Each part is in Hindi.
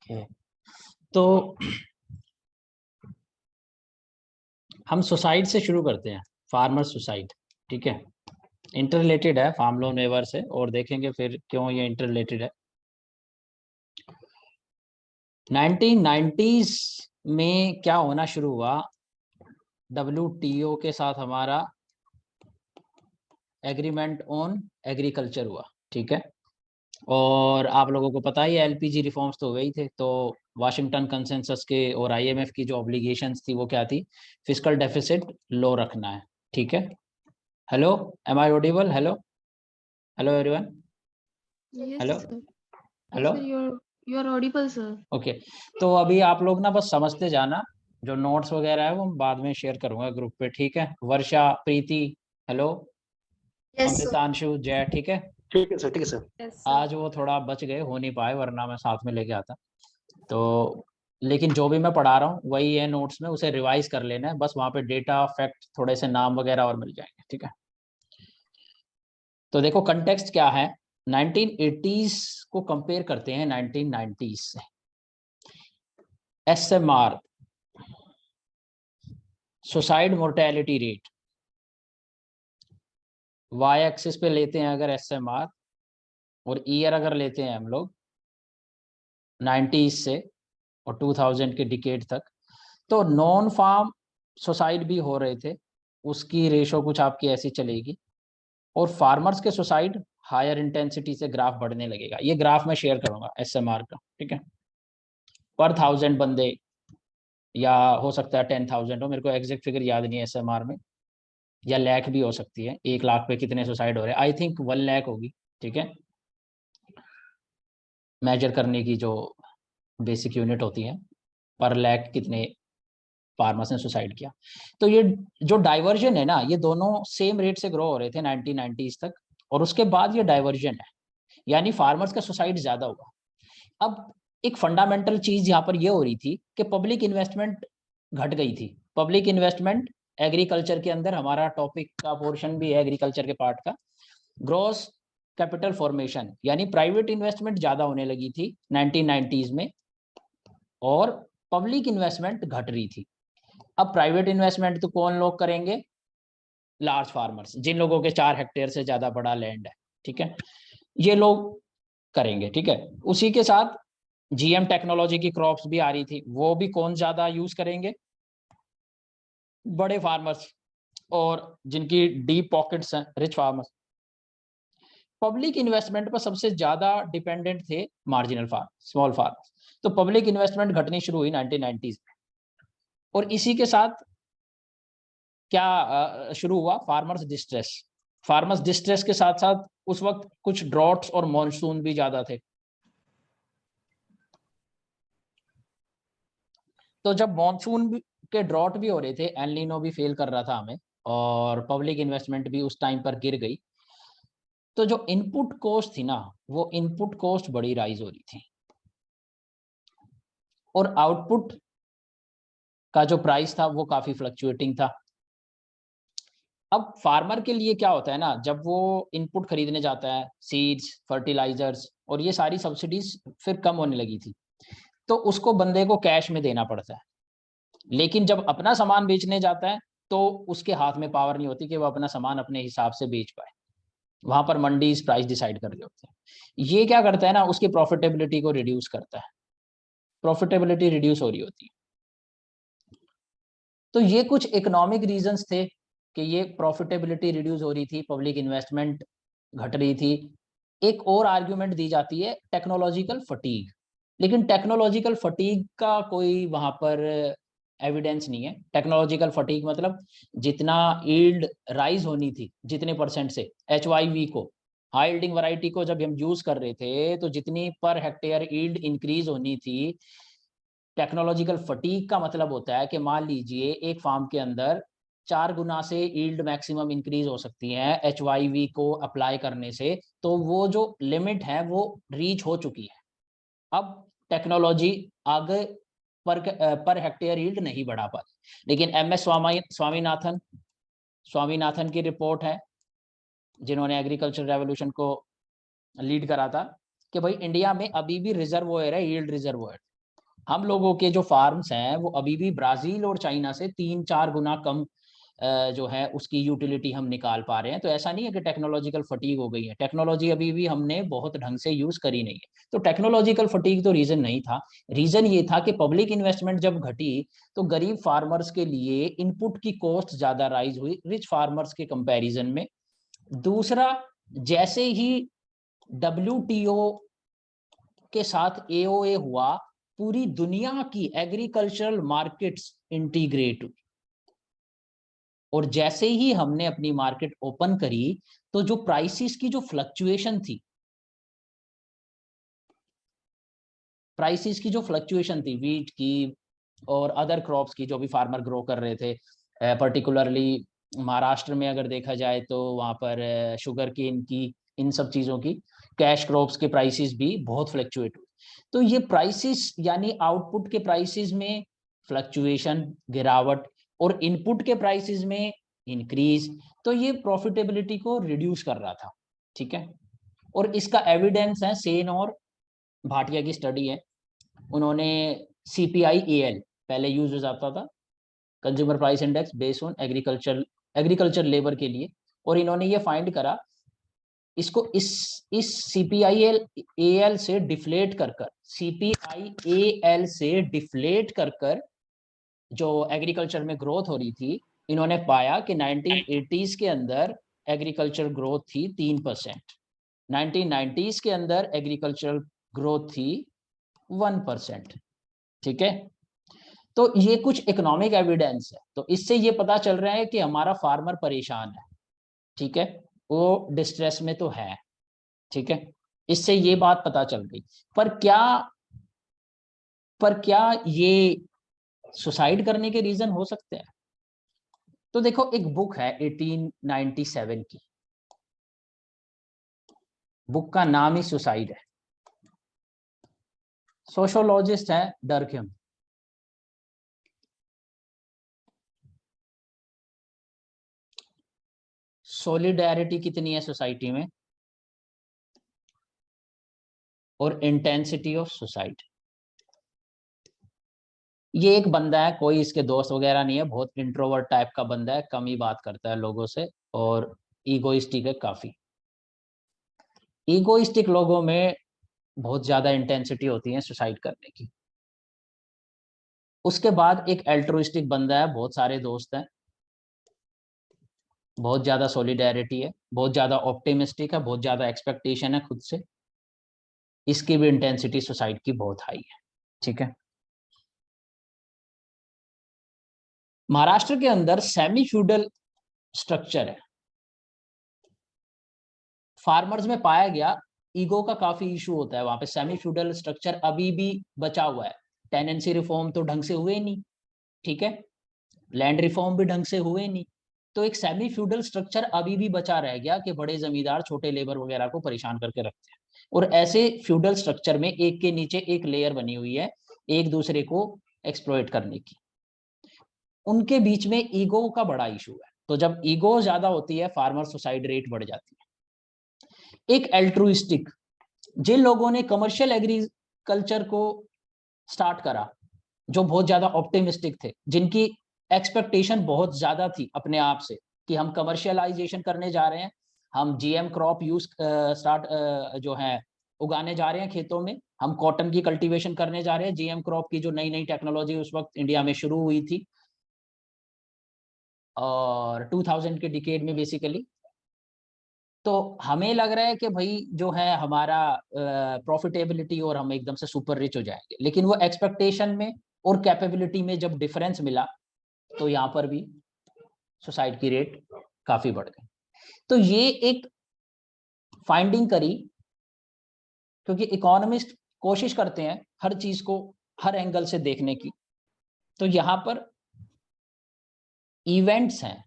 ओके, तो हम सुसाइड से शुरू करते हैं। फार्मर सुसाइड, ठीक है, इंटर रिलेटेड है फार्म लोन वेवर से, और देखेंगे फिर क्यों ये इंटर रिलेटेड है। 1990s में क्या होना शुरू हुआ, WTO के साथ हमारा एग्रीमेंट ऑन एग्रीकल्चर हुआ, ठीक है। और आप लोगों को पता ही है LPG रिफॉर्म्स तो हुए ही थे, तो वाशिंगटन कंसेंसस के और IMF की जो ऑब्लिगेशंस थी वो क्या थी, फिस्कल डेफिसिट लो रखना है, ठीक है। Hello, am I audible? Hello, hello everyone, Yes, hello, sir. Hello, Yes, sir. You are audible, sir. Okay. तो अभी आप लोग ना बस समझते जाना, जो नोट्स वगैरह है वो बाद में शेयर करूंगा ग्रुप पे, ठीक है। वर्षा, प्रीति, हेलो, यस सर। अमृतांशु, जय, ठीक है। ठीक है सर, ठीक है सर। यस आज वो थोड़ा बच गए, हो नहीं पाए, वरना मैं साथ में लेके आता। तो लेकिन जो भी मैं पढ़ा रहा हूँ वही है नोट्स में, उसे रिवाइज कर लेना है बस, वहाँ पे डेटा, फैक्ट, थोड़े से नाम वगैरह और मिल जाएंगे, ठीक है। तो देखो कंटेक्स्ट क्या है, 1980s को कंपेयर करते हैं 1990s से। SMR, suicide mortality rate, Y axis पे लेते हैं अगर SMR, और ईयर अगर लेते हैं हम लोग 90s से और 2000 के डिकेड तक, तो नॉन फार्म सुसाइड भी हो रहे थे, उसकी रेशो कुछ आपकी ऐसी चलेगी, और फार्मर्स के सुसाइड हायर इंटेंसिटी से ग्राफ बढ़ने लगेगा। ये ग्राफ मैं शेयर करूंगा SMR का, ठीक है। पर 1000 बंदे, या हो सकता है 10,000 हो, मेरे को एग्जैक्ट फिगर याद नहीं है SMR में, या लाख भी हो सकती है, 1 लाख पे कितने सुसाइड हो रहे हैं, आई थिंक 1 लाख होगी, ठीक है। मेजर करने की जो बेसिक यूनिट होती है, पर लाख कितने फार्मर्स ने सुसाइड किया। तो ये जो डाइवर्जन है ना, ये दोनों सेम रेट से ग्रो हो रहे थे 1990s तक, और उसके बाद ये डाइवर्जन है, यानी फार्मर्स का सुसाइड ज्यादा हुआ। अब एक फंडामेंटल चीज यहाँ पर ये हो रही थी कि पब्लिक इन्वेस्टमेंट घट गई थी। पब्लिक इन्वेस्टमेंट एग्रीकल्चर के अंदर, हमारा टॉपिक का पोर्शन भी है एग्रीकल्चर के पार्ट का, ग्रॉस कैपिटल फॉर्मेशन, यानी प्राइवेट इन्वेस्टमेंट ज्यादा होने लगी थी 1990s में, और पब्लिक इन्वेस्टमेंट घट रही थी। अब प्राइवेट इन्वेस्टमेंट तो कौन लोग करेंगे, लार्ज फार्मर्स, जिन लोगों के 4 हेक्टेयर से ज्यादा बड़ा लैंड है, ठीक है, ये लोग करेंगे, ठीक है। उसी के साथ GM टेक्नोलॉजी की क्रॉप्स भी आ रही थी, वो भी कौन ज्यादा यूज करेंगे, बड़े फार्मर्स, और जिनकी डीप पॉकेट्स हैं, रिच फार्मर्स। पब्लिक इन्वेस्टमेंट पर सबसे ज्यादा डिपेंडेंट थे मार्जिनल फार्म, स्मॉल फार्मर्स। तो पब्लिक इन्वेस्टमेंट घटनी शुरू हुई 1990s में, और इसी के साथ क्या शुरू हुआ, फार्मर्स डिस्ट्रेस। फार्मर्स डिस्ट्रेस के साथ साथ उस वक्त कुछ ड्रॉट्स और मॉनसून भी ज्यादा थे। तो जब मॉनसून के ड्रॉट भी हो रहे थे, एल नीनो भी फेल कर रहा था हमें, और पब्लिक इन्वेस्टमेंट भी उस टाइम पर गिर गई, तो जो इनपुट कॉस्ट थी ना, वो इनपुट कॉस्ट बड़ी राइज हो रही थी, और आउटपुट का जो प्राइस था वो काफी फ्लक्चुएटिंग था। अब फार्मर के लिए क्या होता है ना, जब वो इनपुट खरीदने जाता है, सीड्स, फर्टिलाइजर्स, और ये सारी सब्सिडीज फिर कम होने लगी थी, तो उसको बंदे को कैश में देना पड़ता है। लेकिन जब अपना सामान बेचने जाता है तो उसके हाथ में पावर नहीं होती कि वो अपना सामान अपने हिसाब से बेच पाए, वहां पर मंडीज प्राइस डिसाइड कर रहे होते हैं। ये क्या करता है ना, उसकी प्रॉफिटेबिलिटी को रिड्यूस करता है, प्रॉफिटेबिलिटी रिड्यूस हो रही होती है। तो ये कुछ इकोनॉमिक रीजंस थे कि ये प्रॉफिटेबिलिटी रिड्यूस हो रही थी, पब्लिक इन्वेस्टमेंट घट रही थी। एक और आर्ग्यूमेंट दी जाती है टेक्नोलॉजिकल फटीग, लेकिन टेक्नोलॉजिकल फटीग का कोई वहां पर एविडेंस नहीं है। टेक्नोलॉजिकल फटीग मतलब जितना यील्ड राइज होनी थी, जितने परसेंट से HYV को, हाई यील्डिंग वैरायटी को जब हम यूज कर रहे थे, तो जितनी पर हेक्टेयर यील्ड इंक्रीज होनी थी। टेक्नोलॉजिकल फटीग का मतलब होता है कि मान लीजिए एक फार्म के अंदर 4 गुना से यील्ड मैक्सिमम इंक्रीज हो सकती है HYV को अप्लाई करने से, तो वो जो लिमिट है वो रीच हो चुकी है। अब टेक्नोलॉजी आगे पर हेक्टेयर यील्ड नहीं बढ़ा पाती। लेकिन MS स्वामीनाथन की रिपोर्ट है, जिन्होंने एग्रीकल्चर रेवोल्यूशन को लीड करा था, कि भाई इंडिया में अभी भी रिजर्वोयर है, यील्ड रिजर्वोयर, हम लोगों के जो फार्म्स हैं वो अभी भी ब्राजील और चाइना से 3-4 गुना कम जो है उसकी यूटिलिटी हम निकाल पा रहे हैं। तो ऐसा नहीं है कि टेक्नोलॉजिकल फटीग हो गई है, टेक्नोलॉजी अभी भी हमने बहुत ढंग से यूज करी नहीं है। तो टेक्नोलॉजिकल फटीग तो रीजन नहीं था, रीजन ये था कि पब्लिक इन्वेस्टमेंट जब घटी तो गरीब फार्मर्स के लिए इनपुट की कॉस्ट ज्यादा राइज हुई रिच फार्मर्स के कंपैरिजन में। दूसरा, जैसे ही WTO के साथ AOA हुआ, पूरी दुनिया की एग्रीकल्चरल मार्केट्स इंटीग्रेट हुई, और जैसे ही हमने अपनी मार्केट ओपन करी तो जो प्राइसेस की जो फ्लक्चुएशन थी, वीट की और अदर क्रॉप्स की जो भी फार्मर ग्रो कर रहे थे, पर्टिकुलरली महाराष्ट्र में अगर देखा जाए तो वहां पर शुगर केन की, इन सब चीजों की, कैश क्रॉप्स के प्राइसेस भी बहुत फ्लक्चुएट हुए। तो ये प्राइसेस यानी आउटपुट के प्राइसेस में फ्लक्चुएशन, गिरावट, और इनपुट के प्राइसेस में इंक्रीज, तो ये प्रॉफिटेबिलिटी को रिड्यूस कर रहा था। ठीक है, और इसका एविडेंस है सेन और भाटिया की स्टडी है। उन्होंने CPI-AL पहले यूज हो जाता था, consumer price index based on agriculture labour के लिए, और इन्होंने ये फाइंड करा, इसको इस CPI-AL से डिफ्लेट कर जो एग्रीकल्चर में ग्रोथ हो रही थी, इन्होंने पाया कि 1980s के अंदर एग्रीकल्चर ग्रोथ थी 3%, 1990s के अंदर एग्रीकल्चर ग्रोथ थी 1%। ठीक है, तो ये कुछ इकोनॉमिक एविडेंस है, तो इससे ये पता चल रहा है कि हमारा फार्मर परेशान है। ठीक है, वो डिस्ट्रेस में तो है। ठीक है, इससे ये बात पता चल गई। पर क्या ये सुसाइड करने के रीजन हो सकते हैं? तो देखो, एक बुक है 1897 की, बुक का नाम ही सुसाइड है। सोशोलॉजिस्ट है डर्कहेम। सॉलिडेरिटी कितनी है सोसाइटी में और इंटेंसिटी ऑफ सुसाइड। ये एक बंदा है, कोई इसके दोस्त वगैरह नहीं है, बहुत इंट्रोवर्ट टाइप का बंदा है, कम ही बात करता है लोगों से, और ईगोइस्टिक है काफी। ईगोइस्टिक लोगों में बहुत ज्यादा इंटेंसिटी होती है सुसाइड करने की। उसके बाद एक एल्ट्रुइस्टिक बंदा है, बहुत सारे दोस्त हैं, बहुत ज्यादा सॉलिडेरिटी है, बहुत ज्यादा ऑप्टिमिस्टिक है, बहुत ज्यादा एक्सपेक्टेशन है खुद से, इसकी भी इंटेंसिटी सुसाइड की बहुत हाई है। ठीक है, महाराष्ट्र के अंदर सेमी फ्यूडल स्ट्रक्चर है, फार्मर्स में पाया गया ईगो का काफी इशू होता है वहां पे। सेमी फ्यूडल स्ट्रक्चर अभी भी बचा हुआ है, टेनेंसी रिफॉर्म तो ढंग से हुए नहीं, ठीक है, लैंड रिफॉर्म भी ढंग से हुए नहीं, तो एक सेमी फ्यूडल स्ट्रक्चर अभी भी बचा रह गया कि बड़े जमींदार छोटे लेबर वगैरह को परेशान करके रखते हैं, और ऐसे फ्यूडल स्ट्रक्चर में एक के नीचे एक लेयर बनी हुई है एक दूसरे को एक्सप्लॉइट करने की, उनके बीच में ईगो का बड़ा इशू है। तो जब ईगो ज्यादा होती है, फार्मर सुसाइड रेट बढ़ जाती है। एक एल्ट्रुइस्टिक, जिन लोगों ने कमर्शियल एग्रीकल्चर को स्टार्ट करा, जो बहुत ज्यादा ऑप्टिमिस्टिक थे, जिनकी एक्सपेक्टेशन बहुत ज्यादा थी अपने आप से कि हम कमर्शियलाइजेशन करने जा रहे हैं, हम GM क्रॉप यूज जो है उगाने जा रहे हैं खेतों में, हम कॉटन की कल्टीवेशन करने जा रहे हैं, GM क्रॉप की जो नई नई टेक्नोलॉजी उस वक्त इंडिया में शुरू हुई थी, और 2000 के डिकेड में बेसिकली। तो हमें लग रहा है कि भाई जो है हमारा प्रॉफिटेबिलिटी और हम एकदम से सुपर रिच हो जाएंगे, लेकिन वो एक्सपेक्टेशन में और कैपेबिलिटी में जब डिफरेंस मिला तो यहाँ पर भी सुसाइड की रेट काफी बढ़ गई। तो ये एक फाइंडिंग करी, क्योंकि इकोनॉमिस्ट कोशिश करते हैं हर चीज को हर एंगल से देखने की। तो यहाँ पर इवेंट्स हैं,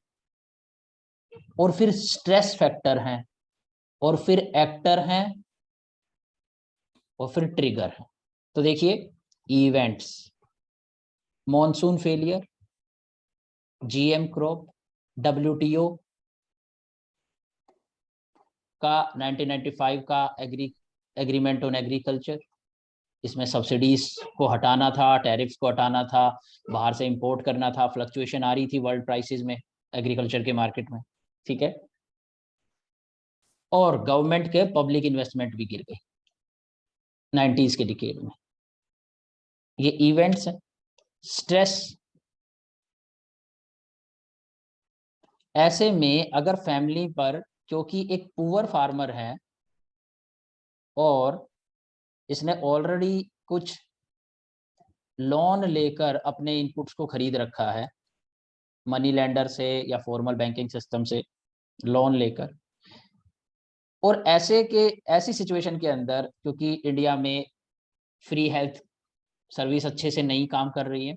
और फिर स्ट्रेस फैक्टर हैं, और फिर एक्टर हैं, और फिर ट्रिगर है। तो देखिए, events, monsoon failure, GM crop, WTO का 1995 का एग्रीमेंट ऑन एग्रीकल्चर, इसमें सब्सिडीज को हटाना था, टैरिफ्स को हटाना था, बाहर से इंपोर्ट करना था, फ्लक्चुएशन आ रही थी वर्ल्ड प्राइसेस में एग्रीकल्चर के मार्केट में, ठीक है। और गवर्नमेंट के पब्लिक इन्वेस्टमेंट भी गिर गई 90s के डिकेड में। ये इवेंट्स हैं। स्ट्रेस, ऐसे में अगर फैमिली पर, क्योंकि एक पुअर फार्मर है और इसने ऑलरेडी कुछ लोन लेकर अपने इनपुट्स को खरीद रखा है, मनी लेंडर से या फॉर्मल बैंकिंग सिस्टम से लोन लेकर, और ऐसी सिचुएशन के अंदर, क्योंकि इंडिया में फ्री हेल्थ सर्विस अच्छे से नहीं काम कर रही है,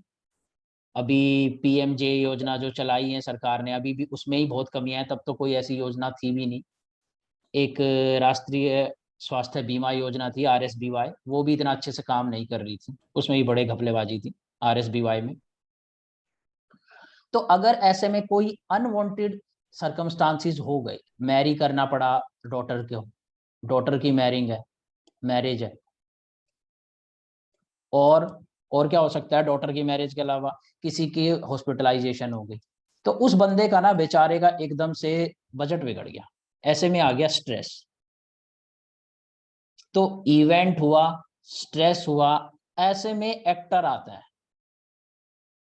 अभी पीएमजे योजना जो चलाई है सरकार ने, अभी भी उसमें ही बहुत कमियां हैं, तब तो कोई ऐसी योजना थी भी नहीं। एक राष्ट्रीय स्वास्थ्य बीमा योजना थी RSBY, वो भी इतना अच्छे से काम नहीं कर रही थी, उसमें भी बड़े घपलेबाजी थी RSBY में। तो अगर ऐसे में कोई अनवांटेड सर्कमस्टांसिस हो गए, मैरी करना पड़ा डॉटर की मैरिज है, और क्या हो सकता है, डॉटर की मैरिज के अलावा किसी की हॉस्पिटलाइजेशन हो गई, तो उस बंदे का ना बेचारे का एकदम से बजट बिगड़ गया, ऐसे में आ गया स्ट्रेस। तो इवेंट हुआ, स्ट्रेस हुआ, ऐसे में एक्टर आता है।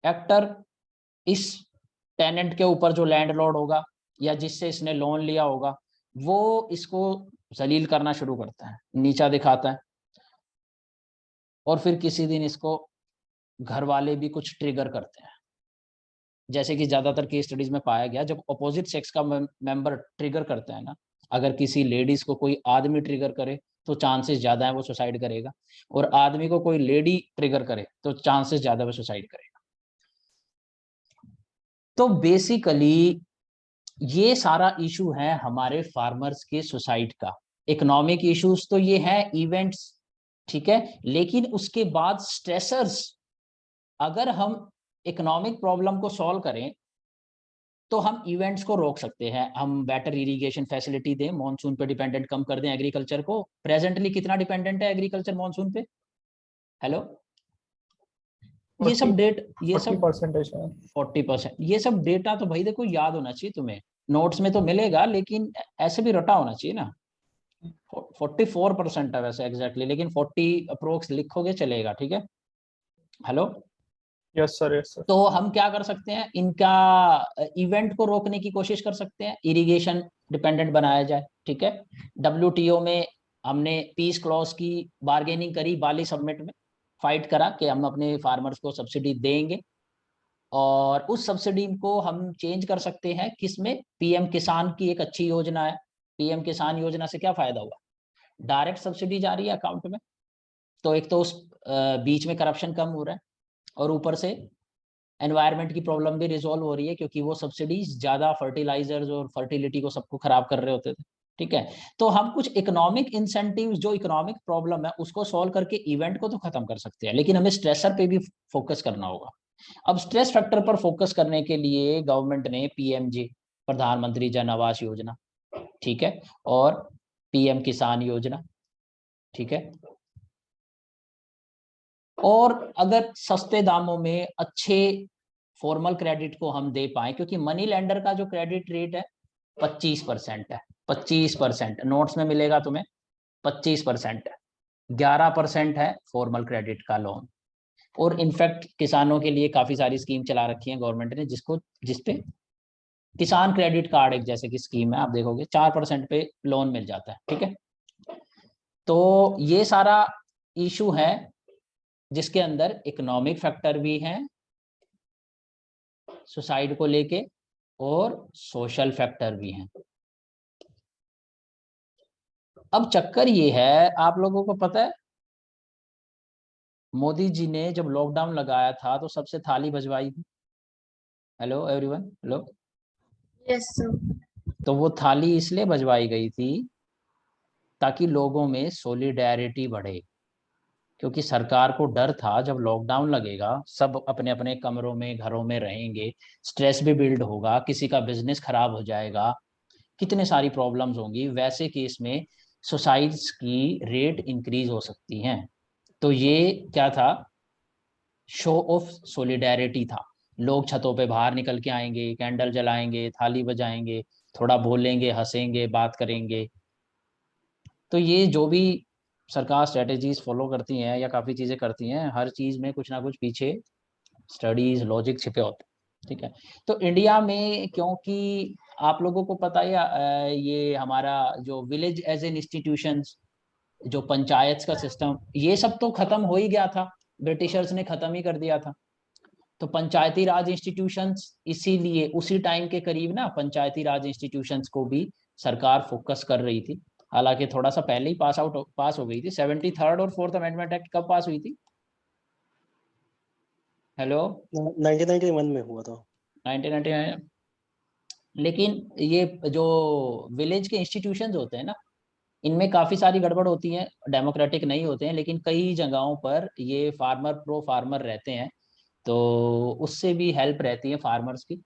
एक्टर इस टेनेंट के ऊपर जो लैंडलॉर्ड होगा या जिससे इसने लोन लिया होगा, वो इसको जलील करना शुरू करता है, नीचा दिखाता है, और फिर किसी दिन इसको घर वाले भी कुछ ट्रिगर करते हैं। जैसे कि ज्यादातर केस स्टडीज में पाया गया, जब अपोजिट सेक्स का मेंबर ट्रिगर करता है ना, अगर किसी लेडीज को कोई आदमी ट्रिगर करे तो चांसेस ज्यादा है वो सुसाइड करेगा, और आदमी को कोई लेडी ट्रिगर करे तो चांसेस ज्यादा वो सुसाइड करेगा। तो बेसिकली ये सारा इशू है हमारे फार्मर्स के सुसाइड का। इकोनॉमिक इश्यूज तो ये है, इवेंट्स, ठीक है, लेकिन उसके बाद स्ट्रेसर्स, अगर हम इकोनॉमिक प्रॉब्लम को सॉल्व करें तो हम इवेंट्स को रोक सकते हैं। हम बेटर इरिगेशन फैसिलिटी दें, मॉनसून पे डिपेंडेंट कम कर दें एग्रीकल्चर को। प्रेजेंटली कितना डिपेंडेंट है एग्रीकल्चर मॉनसून पे? हेलो, ये सब 40%, ये सब डेटा तो भाई देखो याद होना चाहिए तुम्हें, नोट्स में तो मिलेगा, लेकिन ऐसे भी रटा होना चाहिए ना। 44% है वैसे एग्जैक्टली, लेकिन 40 अप्रोक्स लिखोगे चलेगा, ठीक है। Hello, yes sir, yes sir. तो हम क्या कर सकते हैं, इनका इवेंट को रोकने की कोशिश कर सकते हैं, इरिगेशन डिपेंडेंट बनाया जाए, ठीक है। WTO में हमने पीस क्लॉज की बार्गेनिंग करी, बाली समिट में फाइट करा कि हम अपने फार्मर्स को सब्सिडी देंगे, और उस सब्सिडी को हम चेंज कर सकते हैं किसमें, PM किसान की एक अच्छी योजना है। PM किसान योजना से क्या फायदा हुआ, डायरेक्ट सब्सिडी जा रही है अकाउंट में, तो एक तो उस बीच में करप्शन कम हो रहा है, और ऊपर से एनवायरनमेंट की प्रॉब्लम भी रिजॉल्व हो रही है, क्योंकि वो सब्सिडीज ज्यादा फर्टिलाइजर्स और फर्टिलिटी को सबको खराब कर रहे होते थे, ठीक है। तो हम कुछ इकोनॉमिक इंसेंटिव्स, जो इकोनॉमिक प्रॉब्लम है उसको सॉल्व करके इवेंट को तो खत्म कर सकते हैं, लेकिन हमें स्ट्रेसर पे भी फोकस करना होगा। अब स्ट्रेस फैक्टर पर फोकस करने के लिए गवर्नमेंट ने PMJ, प्रधानमंत्री जन आवास योजना, ठीक है, और PM किसान योजना, ठीक है। और अगर सस्ते दामों में अच्छे फॉर्मल क्रेडिट को हम दे पाए, क्योंकि मनी लेंडर का जो क्रेडिट रेट है 25% है, 25% नोट्स में मिलेगा तुम्हें, 25% है, 11% है फॉर्मल क्रेडिट का लोन। और इनफैक्ट किसानों के लिए काफी सारी स्कीम चला रखी है गवर्नमेंट ने, जिसपे किसान क्रेडिट कार्ड एक जैसे की स्कीम है, आप देखोगे 4% पे लोन मिल जाता है, ठीक है। तो ये सारा इशू है जिसके अंदर इकोनॉमिक फैक्टर भी हैं सुसाइड को लेके, और सोशल फैक्टर भी हैं। अब चक्कर ये है, आप लोगों को पता है मोदी जी ने जब लॉकडाउन लगाया था तो सबसे थाली बजवाई थी। Hello everyone, hello. Yes, sir. तो वो थाली इसलिए बजवाई गई थी ताकि लोगों में सोलिडेरिटी बढ़े, क्योंकि सरकार को डर था जब लॉकडाउन लगेगा सब अपने अपने कमरों में, घरों में रहेंगे, स्ट्रेस भी बिल्ड होगा, किसी का बिजनेस खराब हो जाएगा, कितने सारी प्रॉब्लम्स होंगी, वैसे केस में सुसाइड्स की रेट इंक्रीज हो सकती हैं। तो ये क्या था, शो ऑफ सॉलिडेरिटी था। लोग छतों पे बाहर निकल के आएंगे, कैंडल जलाएंगे, थाली बजाएंगे, थोड़ा बोलेंगे, हंसेंगे, बात करेंगे। तो ये जो भी सरकार स्ट्रेटेजीज फॉलो करती हैं या काफ़ी चीज़ें करती हैं, हर चीज़ में कुछ ना कुछ पीछे स्टडीज लॉजिक छिपे होते हैं। ठीक है, तो इंडिया में क्योंकि आप लोगों को पता है ये हमारा जो विलेज एज एन इंस्टीट्यूशंस, जो पंचायत का सिस्टम, ये सब तो खत्म हो ही गया था, ब्रिटिशर्स ने खत्म ही कर दिया था। तो पंचायती राज इंस्टीट्यूशंस, इसीलिए उसी टाइम के करीब ना पंचायती राज इंस्टीट्यूशंस को भी सरकार फोकस कर रही थी। हालांकि थोड़ा सा पहले ही पास हो गई थी। 73rd और 4th अमेंडमेंट एक्ट कब पास हुई थी? हेलो, 1991 में हुआ था। 1999। लेकिन ये जो विलेज के इंस्टीट्यूशंस होते हैं ना, इनमें काफ़ी सारी गड़बड़ होती है, डेमोक्रेटिक नहीं होते हैं, लेकिन कई जगहों पर ये फार्मर प्रो फार्मर रहते हैं, तो उससे भी हेल्प रहती है फार्मर्स की।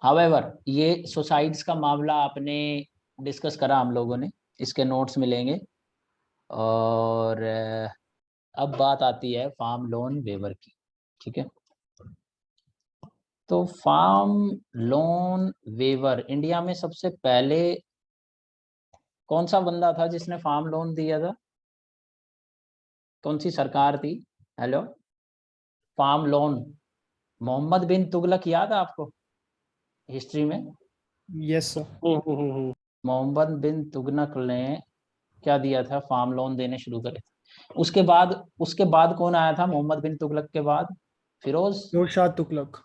हावेवर ये सुसाइड्स का मामला आपने डिस्कस करा हम लोगों ने, इसके नोट्स मिलेंगे। और अब बात आती है फार्म लोन वेवर की। ठीक है, तो फार्म लोन वेवर इंडिया में सबसे पहले कौन सा बंदा था जिसने फार्म लोन दिया था? कौन सी सरकार थी? हेलो, फार्म लोन मोहम्मद बिन तुगलक याद है आपको हिस्ट्री में? Yes, sir. मोहम्मद बिन तुगलक ने क्या दिया था? फार्म लोन देने शुरू करे थे। उसके बाद कौन आया था मोहम्मद बिन तुगलक के बाद? Firoz Shah Tughlaq.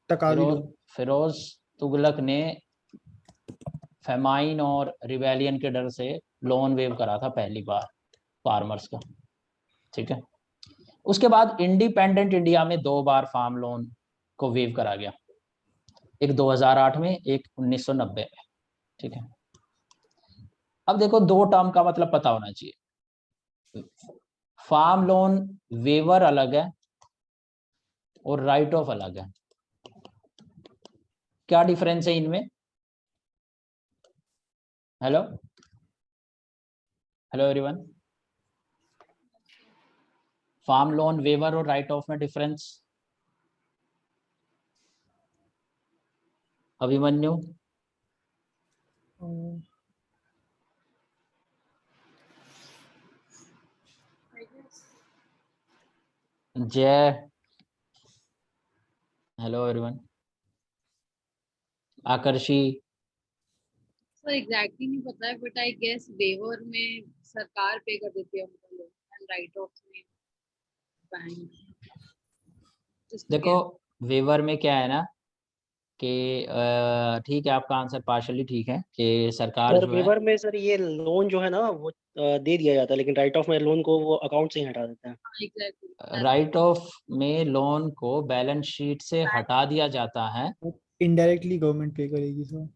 Takawi Firoz law. Firoz Tughlaq ने फेमाइन और रिवेलियन के डर से लोन वेव करा था पहली बार फार्मर्स का। ठीक है, उसके बाद इंडिपेंडेंट इंडिया में 2 बार फार्म लोन को वेव करा गया, एक 2008 में, एक 1990 में। ठीक है, अब देखो 2 टर्म का मतलब पता होना चाहिए। फार्म लोन वेवर अलग है और राइट ऑफ अलग है। क्या डिफरेंस है इनमें? Hello hello everyone, farm loan waiver और राइट ऑफ में difference? Abhimanyu? Jay? Hello everyone, Aakarshi? Sir exactly नहीं पता है, बट आई गेस वेवर में सरकार पे कर देती है उनका लोन, एंड राइट ऑफ में बैंक। देखो वेवर में क्या है ना कि ठीक है, आपका आंसर पार्शली ठीक है कि सरकार सर जो है वेवर में सर ये लोन जो है ना वो दे दिया जाता है, लेकिन राइट ऑफ में लोन को वो अकाउंट से ही हटा देते हैं। एग्जैक्टली राइट ऑफ में लोन को बैलेंस शीट से हटा दिया जाता है। Indirectly government pay करेगी sir.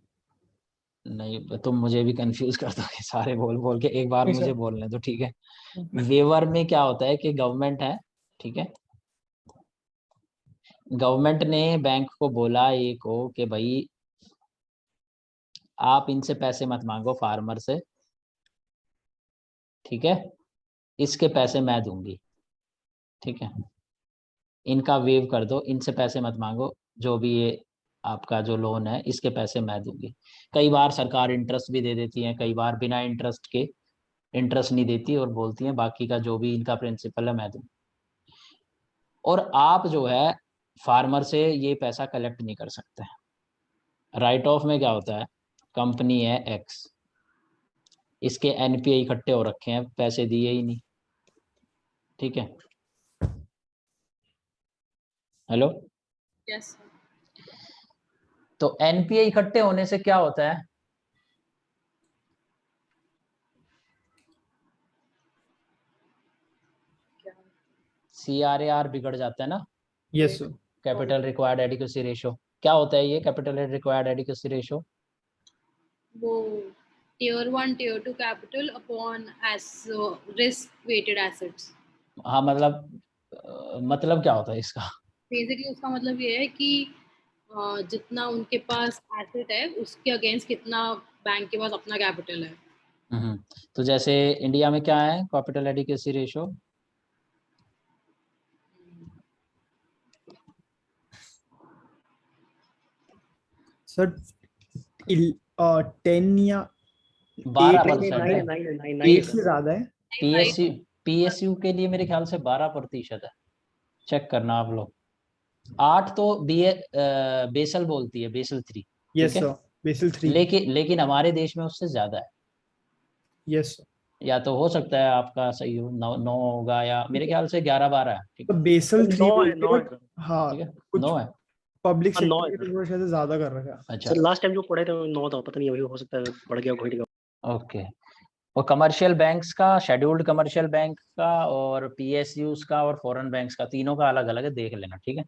नहीं, तुम मुझे भी कंफ्यूज कर दोगे सारे बोल बोल के, एक बार नहीं, मुझे सर. बोलने दो। ठीक है, वेवर में क्या होता है कि गवर्नमेंट है, ठीक है, गवर्नमेंट ने बैंक को बोला एक को कि भाई आप इनसे पैसे मत मांगो फार्मर से, ठीक है, इसके पैसे मैं दूंगी। ठीक है, इनका वेव कर दो, इनसे पैसे मत मांगो, जो भी ये आपका जो लोन है इसके पैसे मैं दूंगी। कई बार सरकार इंटरेस्ट भी दे देती है, कई बार बिना इंटरेस्ट के, इंटरेस्ट नहीं देती और बोलती है बाकी का जो भी इनका प्रिंसिपल है मैं दूँ। और आप जो है फार्मर से ये पैसा कलेक्ट नहीं कर सकते। राइट ऑफ में क्या होता है, कंपनी है एक्स, इसके एनपीए इकट्ठे हो रखे हैं, पैसे दिए ही नहीं। ठीक है, हेलो, यस तो एनपीए इकट्ठे होने से क्या होता है? CRAR बिगड़ जाता है ना, Yes sir. Capital required adequacy ratio. क्या होता है ये कैपिटल रिक्वायर्ड एडिक्वेसी रेशियो? वो tier 1 tier 2 capital upon as risk weighted assets। हाँ, मतलब क्या होता है इसका? बेसिकली उसका मतलब ये है कि जितना उनके पास एसेट है उसके अगेंस्ट कितना बैंक के पास अपना कैपिटल है। तो जैसे इंडिया में क्या है कैपिटल एडिक्वेसी रेशियो? सर 10 या 12% है। 9 8 से ज्यादा है। पीएसयू के लिए मेरे ख्याल से 12% है, चेक करना आप लोग। 8 तो बेसल बोलती है, बेसल 3। यस ठीक है, सर, बेसिल 3। लेकिन हमारे देश में उससे ज्यादा है। यस सर, या तो हो सकता है आपका सही हो, 9 होगा, या मेरे ख्याल से 11-12 है। ठीक तो है, बेसिल 3 9 है, बोलते 9 हैं, है but हाँ ठीक है, कुछ 9 है। पब्लिक हाँ, 9 सेक्टर है के सर। थोड़ा शायद ज्यादा कर रखा है। अच्छा, सर लास्ट टाइम जो पढ़े थे 9 था, पता नहीं अभी हो सकता है बढ़ गया घट गया। ओके। और कमर्शियल बैंक्स का, शेड्यूल्ड कमर्शियल बैंक का और पीएसयूज का और फॉरेन बैंक्स का, तीनों का अलग अलग है, देख लेना। ठीक है,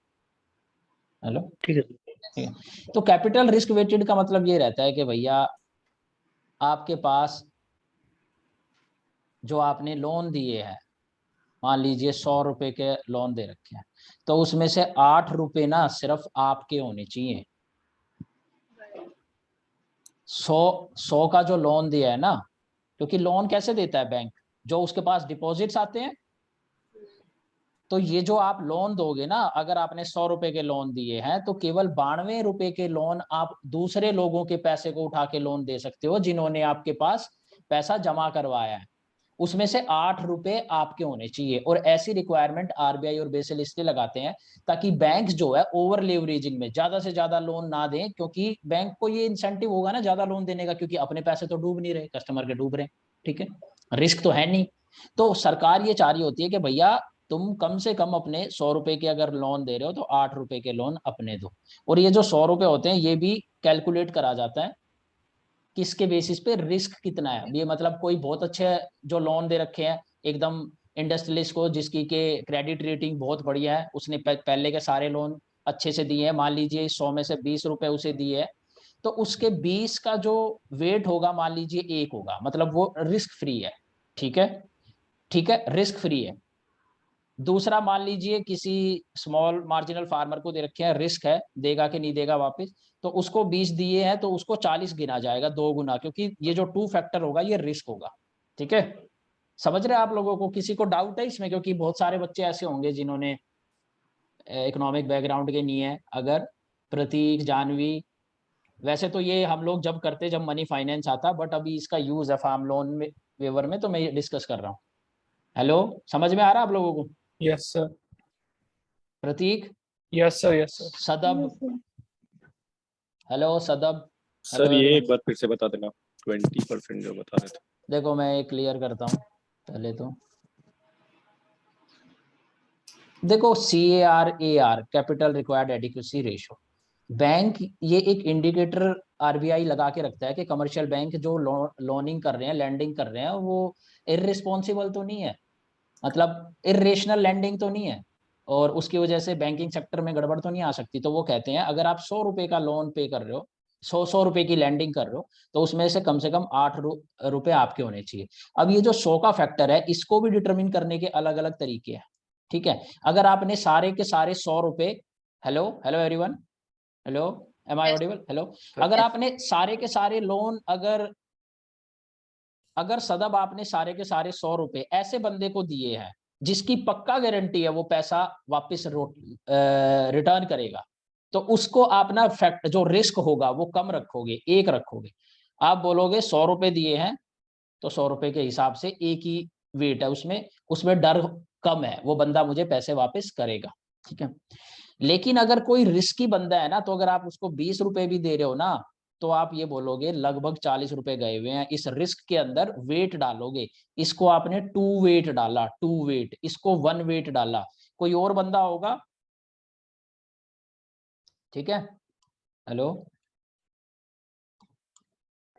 हेलो, ठीक है। ठीक है। तो कैपिटल रिस्क वेटेड का मतलब ये रहता है कि भैया आपके पास जो आपने लोन दिए हैं, मान लीजिए 100 रुपए के लोन दे रखे हैं, तो उसमें से 8 रुपए ना सिर्फ आपके होने चाहिए। 100 का जो लोन दिया है ना, क्योंकि लोन कैसे देता है बैंक, जो उसके पास डिपॉजिट्स आते हैं। तो ये जो आप लोन दोगे ना, अगर आपने 100 रुपए के लोन दिए हैं, तो केवल 92 रुपए के लोन आप दूसरे लोगों के पैसे को उठा के लोन दे सकते हो, जिन्होंने आपके पास पैसा जमा करवाया है। उसमें से 8 रुपए आपके होने चाहिए। और ऐसी रिक्वायरमेंट आरबीआई और बेसिल इसलिए लगाते हैं ताकि बैंक जो है ओवर लेवरेजिंग में ज्यादा से ज्यादा लोन ना दें, क्योंकि बैंक को ये इंसेंटिव होगा ना ज्यादा लोन देने का, क्योंकि अपने पैसे तो डूब नहीं रहे, कस्टमर के डूब रहे हैं। ठीक है, रिस्क तो है नहीं। तो सरकार ये चाह रही होती है कि भैया तुम कम से कम अपने 100 रुपए के अगर लोन दे रहे हो तो 8 रुपए के लोन अपने दो। और ये जो 100 रुपए होते हैं, ये भी कैलकुलेट करा जाता है किसके बेसिस पे, रिस्क कितना है। ये मतलब कोई बहुत अच्छे जो लोन दे रखे हैं एकदम इंडस्ट्रियलिस्ट को, जिसकी के क्रेडिट रेटिंग बहुत बढ़िया है, उसने पहले के सारे लोन अच्छे से दिए हैं, मान लीजिए 100 में से 20 रुपए उसे दिए है, तो उसके 20 का जो वेट होगा मान लीजिए 1 होगा, मतलब वो रिस्क फ्री है। ठीक है, ठीक है, रिस्क फ्री है। दूसरा मान लीजिए किसी स्मॉल मार्जिनल फार्मर को दे रखे हैं, रिस्क है देगा कि नहीं देगा वापस, तो उसको 20 दिए हैं तो उसको 40 गिना जाएगा, 2 गुना, क्योंकि ये जो 2 फैक्टर होगा ये रिस्क होगा। ठीक है, समझ रहे हैं आप लोगों को? किसी को डाउट है इसमें? क्योंकि बहुत सारे बच्चे ऐसे होंगे जिन्होंने इकोनॉमिक बैकग्राउंड के नहीं है। अगर प्रतीक, जानवी, वैसे तो ये हम लोग जब करते जब मनी फाइनेंस आता, बट अभी इसका यूज है फार्म लोन में वेवर में, तो मैं ये डिस्कस कर रहा हूँ। हेलो, समझ में आ रहा है आप लोगों को? Yes sir, Prateek, yes sir, yes sir. Shadab, hello Shadab, sir hello ये एवरीवन। एक बार फिर से बता देना, 20% जो बता रहे थे। देखो मैं ये क्लियर करता हूँ पहले तो। देखो CAR capital required adequacy ratio, bank ये एक इंडिकेटर आरबीआई लगा के रखता है कि कमर्शियल बैंक जो लोनिंग कर रहे हैं, लैंडिंग कर रहे हैं, वो इररिस्पॉन्सिबल तो नहीं है, मतलब इरेशनल लैंडिंग तो नहीं है, और उसकी वजह से बैंकिंग सेक्टर में गड़बड़ तो नहीं आ सकती। तो वो कहते हैं अगर आप 100 रुपए का लोन पे कर रहे हो, 100 रुपए की लैंडिंग कर रहे हो, तो उसमें से कम 8 रुपए आपके होने चाहिए। अब ये जो 100 का फैक्टर है, इसको भी डिटरमिन करने के अलग अलग तरीके हैं। ठीक है, अगर आपने सारे के सारे 100 रुपए, hello hello everyone, hello, am I audible, hello, अगर आपने सारे के सारे लोन, अगर सदब आपने सारे के सारे 100 रुपए ऐसे बंदे को दिए हैं जिसकी पक्का गारंटी है वो पैसा वापस रिटर्न करेगा, तो उसको आप ना फैक्ट जो रिस्क होगा वो कम रखोगे, 1 रखोगे। आप बोलोगे 100 रुपए दिए हैं तो 100 रुपए के हिसाब से 1 ही वेट है, उसमें डर कम है, वो बंदा मुझे पैसे वापस करेगा। ठीक है, लेकिन अगर कोई रिस्की बंदा है ना, तो अगर आप उसको 20 रुपए भी दे रहे हो ना, तो आप ये बोलोगे लगभग 40 रुपए गए हुए हैं, इस रिस्क के अंदर वेट डालोगे। इसको आपने 2 वेट डाला, 2 वेट, इसको 1 वेट डाला, कोई और बंदा होगा। ठीक है, hello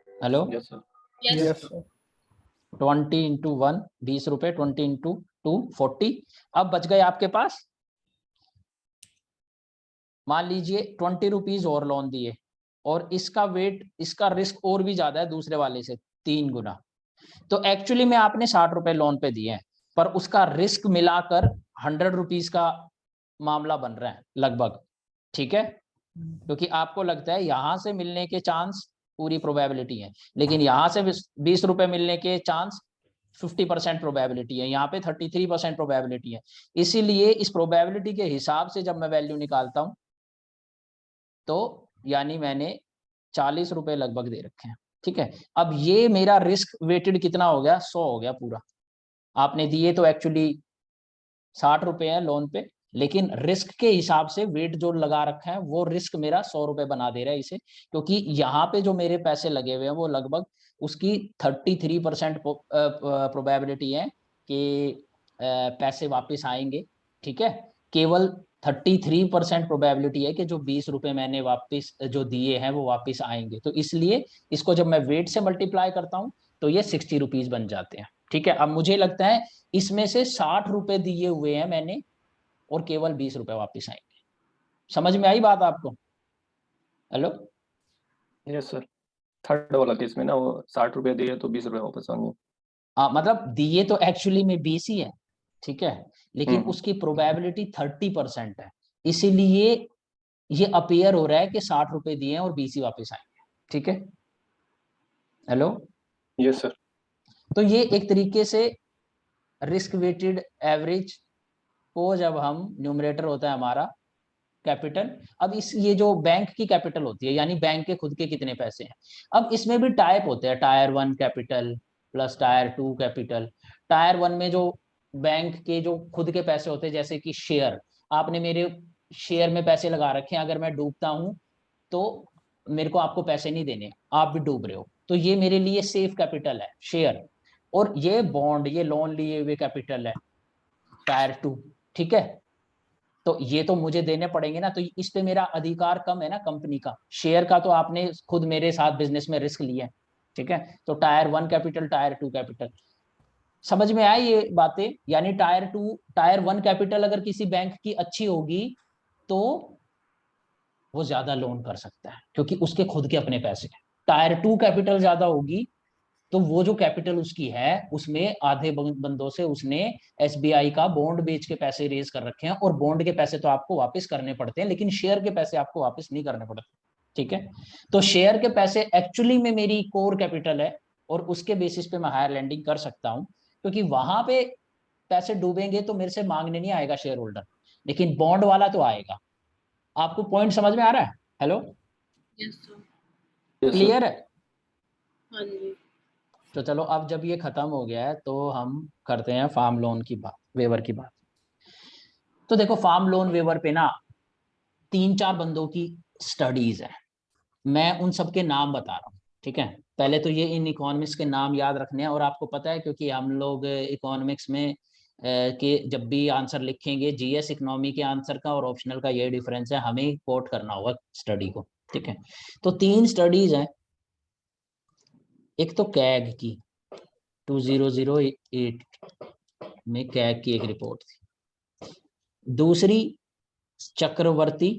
hello, yes sir. Yes sir. 20 into 1 20 रुपए, 20 इंटू 2 40। अब बच गए आपके पास, मान लीजिए 20 रुपीज और लोन दिए, और इसका वेट, इसका रिस्क और भी ज्यादा है दूसरे वाले से 3 गुना। तो एक्चुअली में आपने 60 रुपए लोन पे दिए हैं, पर उसका रिस्क मिलाकर 100 रुपीज का मामला बन रहा है लगभग। ठीक है, क्योंकि आपको लगता है यहां से मिलने के चांस पूरी प्रोबेबिलिटी है, लेकिन यहां से 20 रुपए मिलने के चांस 50% प्रोबेबिलिटी है, यहाँ पे 33% प्रोबेबिलिटी है। इसीलिए इस प्रोबेबिलिटी के हिसाब से जब मैं वैल्यू निकालता हूं, तो यानी मैंने 40 रुपए लगभग दे रखे हैं, ठीक है। अब ये मेरा रिस्क वेटेड कितना हो गया, 100 हो गया पूरा। आपने दिए तो एक्चुअली 60 रुपए है लोन पे, लेकिन रिस्क के हिसाब से वेट जो लगा रखा है वो रिस्क मेरा 100 रुपए बना दे रहा है इसे, क्योंकि यहाँ पे जो मेरे पैसे लगे हुए हैं वो लगभग उसकी 33% प्रोबेबिलिटी है कि पैसे वापस आएंगे, ठीक है। केवल 33% प्रोबेबिलिटी है कि जो 20 रुपए मैंने वापस जो दिए हैं वो वापस आएंगे। तो इसलिए इसको जब मैं वेट से मल्टीप्लाई करता हूँ तो ये 60 रुपीज बन जाते हैं, ठीक है। अब मुझे लगता है इसमें से 60 रुपए दिए हुए हैं मैंने और केवल 20 रुपए वापस आएंगे। समझ में आई बात आपको? हेलो? Yes sir. थर्ड वाला केस में ना वो 60 रुपए दिए तो 20 रुपए वापस आएंगे। मतलब दिए तो एक्चुअली में 20 ही है, ठीक है, लेकिन उसकी प्रोबेबिलिटी 30% है, इसीलिए ये अपीयर हो रहा है कि 60 रुपए दिए हैं और 20 ही वापस आएंगे, ठीक है। हेलो? Yes sir. तो ये एक तरीके से रिस्क वेटेड एवरेज को जब हम न्यूमरेटर होता है हमारा कैपिटल, अब इस ये जो बैंक की कैपिटल होती है यानी बैंक के खुद के कितने पैसे हैं, अब इसमें भी टाइप होते हैं, tyre 1 capital plus tyre 2 capital. Tyre 1 में जो बैंक के जो खुद के पैसे होते हैं, जैसे कि शेयर, आपने मेरे शेयर में पैसे लगा रखे हैं, अगर मैं डूबता हूं तो मेरे को आपको पैसे नहीं देने, आप भी डूब रहे हो, तो ये मेरे लिए सेफ कैपिटल है शेयर। और ये बॉन्ड, ये लोन लिए हुए कैपिटल है टायर 2, ठीक है। तो ये तो मुझे देने पड़ेंगे ना, तो इस पे मेरा अधिकार कम है ना कंपनी का। शेयर का तो आपने खुद मेरे साथ बिजनेस में रिस्क लिया है, ठीक है। तो टायर 1 कैपिटल, टायर 2 कैपिटल, समझ में आई ये बातें? यानी टायर 1 कैपिटल अगर किसी बैंक की अच्छी होगी तो वो ज्यादा लोन कर सकता है क्योंकि उसके खुद के अपने पैसे हैं। टायर 2 कैपिटल ज्यादा होगी तो वो जो कैपिटल उसकी है उसमें आधे बंदों से उसने एसबीआई का बॉन्ड बेच के पैसे रेज कर रखे हैं, और बॉन्ड के पैसे तो आपको वापस करने पड़ते हैं लेकिन शेयर के पैसे आपको वापस नहीं करने पड़ते, ठीक है। तो शेयर के पैसे एक्चुअली में मेरी कोर कैपिटल है और उसके बेसिस पे मैं हायर लैंडिंग कर सकता हूं, क्योंकि वहां पे पैसे डूबेंगे तो मेरे से मांगने नहीं आएगा शेयर होल्डर, लेकिन बॉन्ड वाला तो आएगा। आपको पॉइंट समझ में आ रहा है? हेलो? Yes sir. क्लियर है? हाँ जी। तो चलो अब जब ये खत्म हो गया है तो हम करते हैं फार्म लोन की बात, वेवर की बात। तो देखो फार्म लोन वेवर पे ना 3-4 बंदों की स्टडीज है, मैं उन सबके नाम बता रहा हूँ, ठीक है। पहले तो ये इन इकोनॉमिक्स के नाम याद रखने हैं, और आपको पता है क्योंकि हम लोग इकोनॉमिक्स में के जब भी आंसर लिखेंगे जीएस इकोनॉमी के आंसर का और ऑप्शनल का ये डिफरेंस है, हमें कोट करना होगा स्टडी को, ठीक है। तो 3 स्टडीज हैं, एक तो कैग की 2008 में कैग की एक रिपोर्ट थी, दूसरी चक्रवर्ती,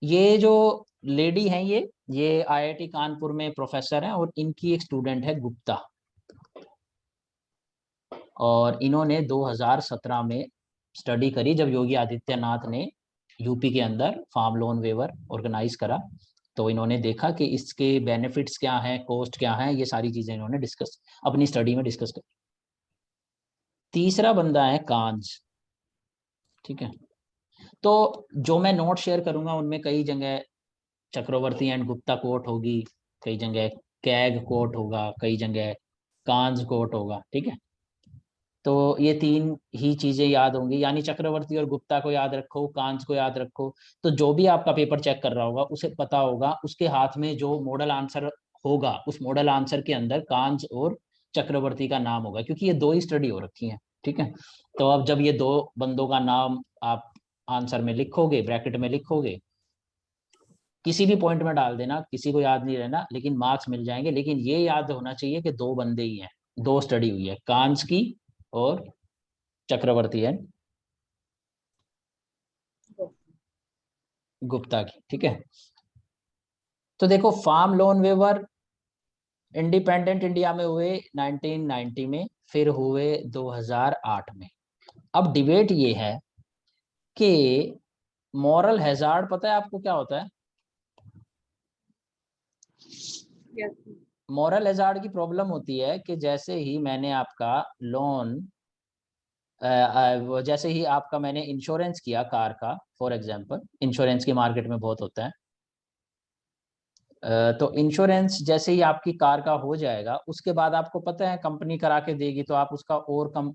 ये जो लेडी हैं ये आईआईटी कानपुर में प्रोफेसर हैं और इनकी एक स्टूडेंट है गुप्ता, और इन्होंने 2017 में स्टडी करी जब योगी आदित्यनाथ ने यूपी के अंदर फार्म लोन वेवर ऑर्गेनाइज करा, तो इन्होंने देखा कि इसके बेनिफिट्स क्या हैं, कॉस्ट क्या है, ये सारी चीजें इन्होंने डिस्कस अपनी स्टडी में डिस्कस करी। तीसरा बंदा है कांज, ठीक है। तो जो मैं नोट शेयर करूंगा उनमें कई जगह चक्रवर्ती एंड गुप्ता कोट होगी, कई जगह कैग कोट होगा, कई जगह कांज कोट होगा, ठीक है। तो ये 3 ही चीजें याद होंगी, यानी चक्रवर्ती और गुप्ता को याद रखो, कांज को याद रखो। तो जो भी आपका पेपर चेक कर रहा होगा उसे पता होगा उसके हाथ में जो मॉडल आंसर होगा उस मॉडल आंसर के अंदर कांज और चक्रवर्ती का नाम होगा, क्योंकि ये 2 ही स्टडी हो रखी है, ठीक है। तो अब जब ये 2 बंदों का नाम आप आंसर में लिखोगे, ब्रैकेट में लिखोगे, किसी भी पॉइंट में डाल देना, किसी को याद नहीं रहना, लेकिन मार्क्स मिल जाएंगे। लेकिन ये याद होना चाहिए कि 2 बंदे ही हैं, 2 स्टडी हुई है, कांज की और चक्रवर्ती है गुप्ता की, ठीक है। तो देखो farm loan waiver independent India में हुए 1990 में, फिर हुए 2008 में। अब डिबेट ये है कि मॉरल हैजार्ड पता है आपको क्या होता है? यस। मॉरल हैजार्ड की प्रॉब्लम होती है कि जैसे ही मैंने आपका लोन जैसे ही आपका मैंने इंश्योरेंस किया कार का, फॉर एग्जांपल इंश्योरेंस की मार्केट में बहुत होता है, तो इंश्योरेंस जैसे ही आपकी कार का हो जाएगा उसके बाद आपको पता है कंपनी करा के देगी, तो आप उसका और कम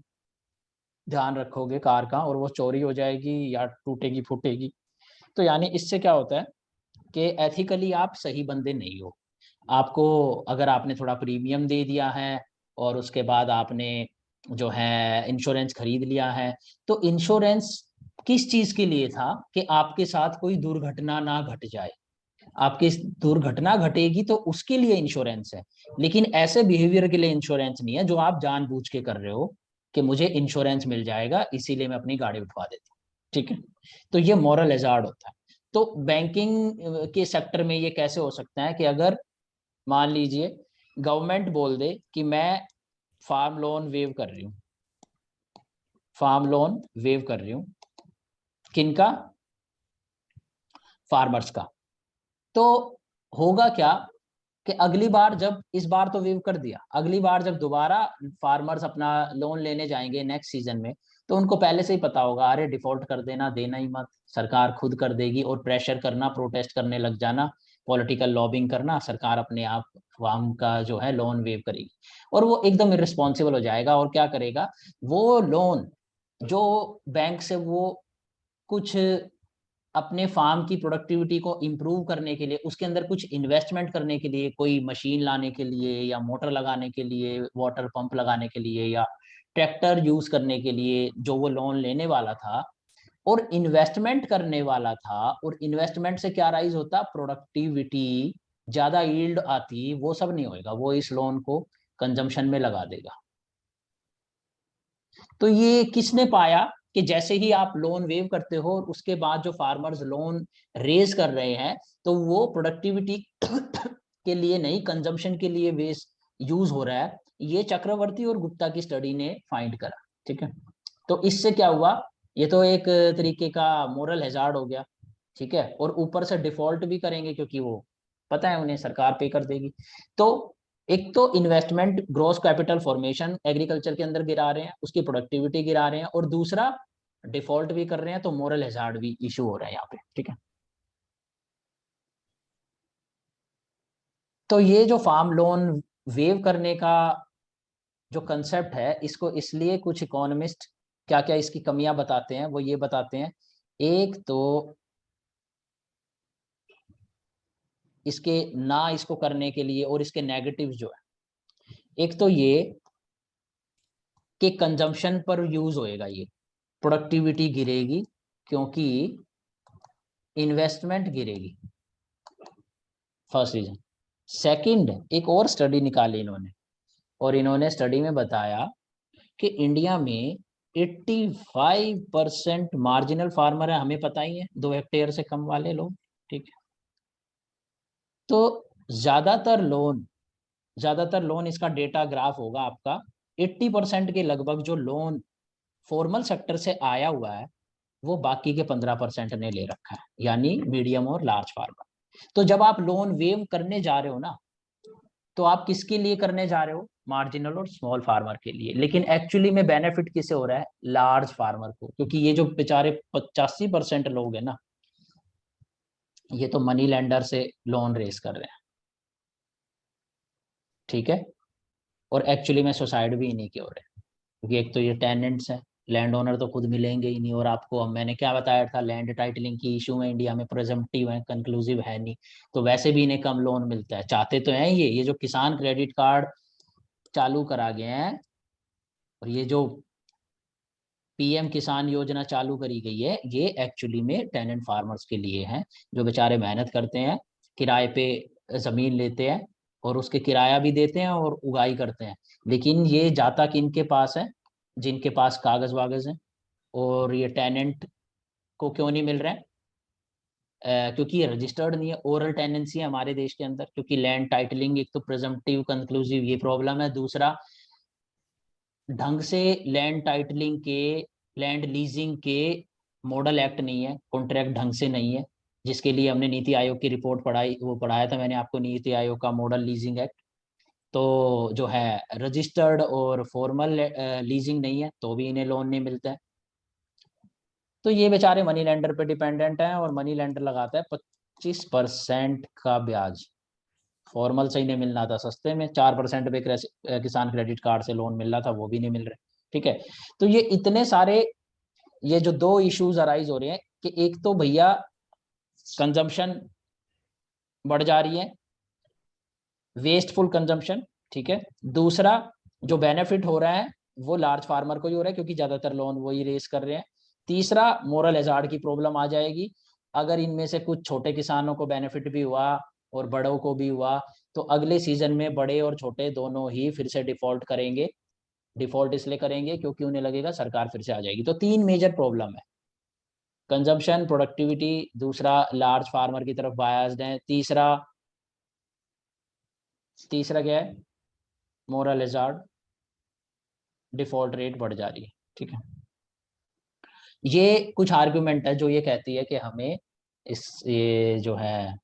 ध्यान रखोगे कार का, और वो चोरी हो जाएगी या टूटेगी फूटेगी। तो यानी इससे क्या होता है कि एथिकली आप सही बंदे नहीं हो। आपको अगर आपने थोड़ा प्रीमियम दे दिया है और उसके बाद आपने जो है इंश्योरेंस खरीद लिया है, तो इंश्योरेंस किस चीज के लिए था कि आपके साथ कोई दुर्घटना ना घट जाए। आपकी दुर्घटना घटेगी तो उसके लिए इंश्योरेंस है, लेकिन ऐसे बिहेवियर के लिए इंश्योरेंस नहीं है जो आप जानबूझ के कर रहे हो कि मुझे इंश्योरेंस मिल जाएगा इसीलिए मैं अपनी गाड़ी उठवा देता हूँ। ठीक है, तो ये मॉरल हैजार्ड होता है। तो बैंकिंग के सेक्टर में ये कैसे हो सकता है कि अगर मान लीजिए गवर्नमेंट बोल दे कि मैं फार्म लोन वेव कर रही हूँ, फार्म लोन वेव कर रही हूँ, किनका? फार्मर्स का। तो होगा क्या कि अगली बार जब, इस बार तो वेव कर दिया, अगली बार जब दोबारा फार्मर्स अपना लोन लेने जाएंगे नेक्स्ट सीजन में, तो उनको पहले से ही पता होगा अरे डिफॉल्ट कर देना, देना ही मत, सरकार खुद कर देगी, और प्रेशर करना, प्रोटेस्ट करने लग जाना, पॉलिटिकल लॉबिंग करना, सरकार अपने आप फार्म का जो है लोन वेव करेगी। और वो एकदम इररिस्पॉन्सिबल हो जाएगा और क्या करेगा, वो लोन जो बैंक से वो कुछ अपने फार्म की प्रोडक्टिविटी को इम्प्रूव करने के लिए, उसके अंदर कुछ इन्वेस्टमेंट करने के लिए, कोई मशीन लाने के लिए या मोटर लगाने के लिए, वाटर पंप लगाने के लिए या ट्रैक्टर यूज करने के लिए जो वो लोन लेने वाला था और इन्वेस्टमेंट करने वाला था, और इन्वेस्टमेंट से क्या राइज होता, प्रोडक्टिविटी, ज्यादा यील्ड आती, वो सब नहीं होएगा, वो इस लोन को कंजम्पशन में लगा देगा। तो ये किसने पाया कि जैसे ही आप लोन वेव करते हो और उसके बाद जो फार्मर्स लोन रेज कर रहे हैं तो वो प्रोडक्टिविटी के लिए नहीं, कंजम्पशन के लिए वेस्ट यूज हो रहा है। ये चक्रवर्ती और गुप्ता की स्टडी ने फाइंड करा। ठीक है, तो इससे क्या हुआ, ये तो एक तरीके का मोरल हैजार्ड हो गया। ठीक है, और ऊपर से डिफॉल्ट भी करेंगे क्योंकि वो पता है उन्हें सरकार पे कर देगी। तो एक तो investment, gross capital formation agriculture के अंदर गिरा रहे हैं, उसकी प्रोडक्टिविटी गिरा रहे हैं, और दूसरा डिफॉल्ट भी कर रहे हैं, तो मोरल हैजार्ड भी इशू हो रहा है यहाँ पे। ठीक है, तो ये जो फार्म लोन वेव करने का जो कंसेप्ट है, इसको इसलिए कुछ इकोनॉमिस्ट क्या क्या इसकी कमियां बताते हैं, वो ये बताते हैं, एक तो इसके ना इसको करने के लिए और इसके नेगेटिव्स जो है, एक तो ये कि कंजम्पशन पर यूज होएगा, ये प्रोडक्टिविटी गिरेगी क्योंकि इन्वेस्टमेंट गिरेगी, फर्स्ट रीजन। सेकंड, एक और स्टडी निकाली इन्होंने, और इन्होंने स्टडी में बताया कि इंडिया में 85% मार्जिनल फार्मर है, हमें पता ही है, 2 हेक्टेयर से कम वाले लोग। ठीक है, तो ज्यादातर लोन इसका डेटा ग्राफ होगा आपका, 80% के लगभग जो लोन फॉर्मल सेक्टर से आया हुआ है वो बाकी के 15% ने ले रखा है, यानी मीडियम और लार्ज फार्मर। तो जब आप लोन वेव करने जा रहे हो ना, तो आप किसके लिए करने जा रहे हो, मार्जिनल और स्मॉल फार्मर के लिए, लेकिन एक्चुअली में बेनिफिट किसे हो रहा है, लार्ज फार्मर को, क्योंकि ये जो बेचारे 85% लोग हैं ना, ये तो मनी लेंडर से लोन रेस कर रहे हैं। ठीक है, और एक्चुअली में सुसाइड भी इन्हीं के हो रहे हैं, क्योंकि एक तो ये टेनेंट्स हैं, लैंड ओनर तो खुद मिलेंगे ही नहीं, और आपको मैंने क्या बताया था, लैंड टाइटलिंग की इशू में इंडिया में प्रेजम्पटिव है, कंक्लूसिव है नहीं, तो वैसे भी इन्हें कम लोन मिलता है। चाहते तो हैं ये जो किसान क्रेडिट कार्ड चालू करा गए हैं और ये जो पीएम किसान योजना चालू करी गई है, ये एक्चुअली में टेनेंट फार्मर्स के लिए है, जो बेचारे मेहनत करते हैं, किराए पे जमीन लेते हैं और उसके किराया भी देते हैं और उगाई करते हैं, लेकिन ये जाता किनके पास है, जिनके पास कागज वागज है। और ये टेनेंट को क्यों नहीं मिल रहा है, क्योंकि ये रजिस्टर्ड नहीं है, ओरल टेनेंसी है हमारे देश के अंदर, क्योंकि लैंड टाइटलिंग, एक तो प्रेजम्पटिव कंक्लूसिव ये प्रॉब्लम है, दूसरा ढंग से लैंड टाइटलिंग के, लैंड लीजिंग के मॉडल एक्ट नहीं है, कॉन्ट्रैक्ट ढंग से नहीं है, जिसके लिए हमने नीति आयोग की रिपोर्ट पढ़ाया था मैंने आपको, नीति आयोग का मॉडल लीजिंग एक्ट। तो जो है रजिस्टर्ड और फॉर्मल लीजिंग नहीं है, तो भी इन्हें लोन नहीं मिलता है। तो ये बेचारे मनी लेंडर पे डिपेंडेंट हैं, और मनी लेंडर लगाता है 25% का ब्याज फॉर्मल से ही नहीं मिलना था सस्ते में, 4% पे किसान क्रेडिट कार्ड से लोन मिल रहा था, वो भी नहीं मिल रहा। ठीक है, तो ये इतने सारे, ये जो दो इश्यूज अराइज हो रहे हैं कि एक तो भैया कंजम्पशन बढ़ जा रही है, वेस्टफुल कंजम्पशन, ठीक है। दूसरा जो बेनिफिट हो रहा है वो लार्ज फार्मर को ही हो रहा है क्योंकि ज्यादातर लोन वही रेस कर रहे हैं। तीसरा मोरल हैजार्ड की प्रॉब्लम आ जाएगी, अगर इनमें से कुछ छोटे किसानों को बेनिफिट भी हुआ और बड़ों को भी हुआ तो अगले सीजन में बड़े और छोटे दोनों ही फिर से डिफॉल्ट करेंगे। डिफॉल्ट इसलिए करेंगे क्योंकि उन्हें लगेगा सरकार फिर से आ जाएगी। तो 3 मेजर प्रॉब्लम है, कंजम्पशन, प्रोडक्टिविटी, दूसरा लार्ज फार्मर की तरफ बायस्ड है, तीसरा क्या है, मोरल हैजार्ड, डिफॉल्ट रेट बढ़ जा रही है। ठीक है, ये कुछ आर्गुमेंट है जो ये कहती है कि हमें ये जो है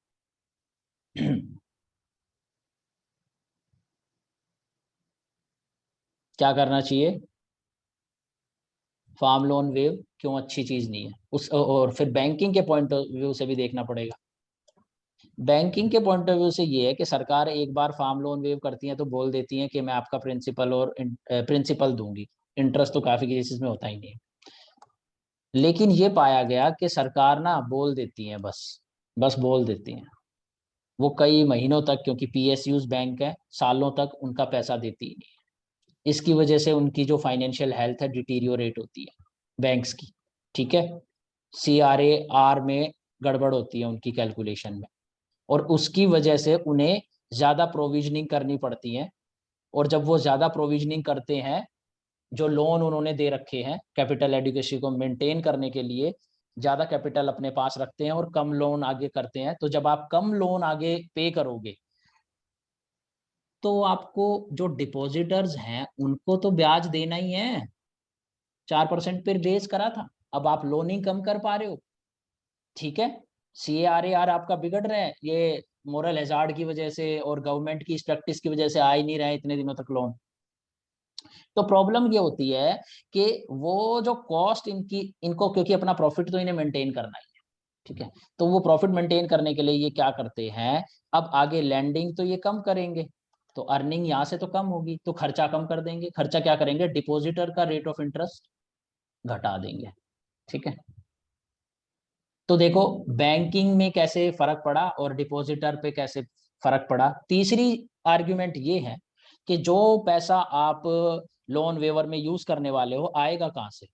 क्या करना चाहिए, फार्म लोन वेव क्यों अच्छी चीज नहीं है उस, और फिर बैंकिंग के पॉइंट ऑफ व्यू से भी देखना पड़ेगा। बैंकिंग के पॉइंट ऑफ व्यू से ये है कि सरकार एक बार फार्म लोन वेव करती है तो बोल देती है कि मैं आपका प्रिंसिपल और प्रिंसिपल दूंगी, इंटरेस्ट तो काफी केसेस में होता ही नहीं है। लेकिन ये पाया गया कि सरकार ना बोल देती है, बस बोल देती है, वो कई महीनों तक, क्योंकि पीएसयूज बैंक है, सालों तक उनका पैसा देती ही नहीं है। इसकी वजह से उनकी जो फाइनेंशियल हेल्थ है डिटीरियोरेट होती है बैंक्स की। ठीक है, CRAR में गड़बड़ होती है उनकी कैलकुलेशन में, और उसकी वजह से उन्हें ज्यादा प्रोविजनिंग करनी पड़ती है। और जब वो ज्यादा प्रोविजनिंग करते हैं, जो लोन उन्होंने दे रखे हैं कैपिटल एडुकेशन को मेंटेन करने के लिए, ज्यादा कैपिटल अपने पास रखते हैं और कम लोन आगे करते हैं। तो जब आप कम लोन आगे पे करोगे तो आपको जो डिपॉजिटर्स हैं उनको तो ब्याज देना ही है, 4% पर बेस करा था, अब आप लोनिंग कम कर पा रहे हो। ठीक है, CRAR आपका बिगड़ रहा है, ये मोरल हैजार्ड की वजह से और गवर्नमेंट की इस प्रैक्टिस की वजह से आ ही नहीं रहा है इतने दिनों तक लोन। तो प्रॉब्लम ये होती है कि वो जो कॉस्ट इनको क्योंकि अपना प्रॉफिट तो इन्हें मेंटेन करना ही है। ठीक है, तो वो प्रॉफिट मेंटेन करने के लिए ये क्या करते हैं, अब आगे लैंडिंग तो ये कम करेंगे, तो अर्निंग यहाँ से तो कम होगी, तो खर्चा कम कर देंगे। खर्चा क्या करेंगे, डिपॉजिटर का रेट ऑफ इंटरेस्ट घटा देंगे। ठीक है, तो देखो बैंकिंग में कैसे फर्क पड़ा और डिपॉजिटर पे कैसे फर्क पड़ा। तीसरी आर्ग्यूमेंट ये है कि जो पैसा आप लोन वेवर में यूज करने वाले हो आएगा कहां से,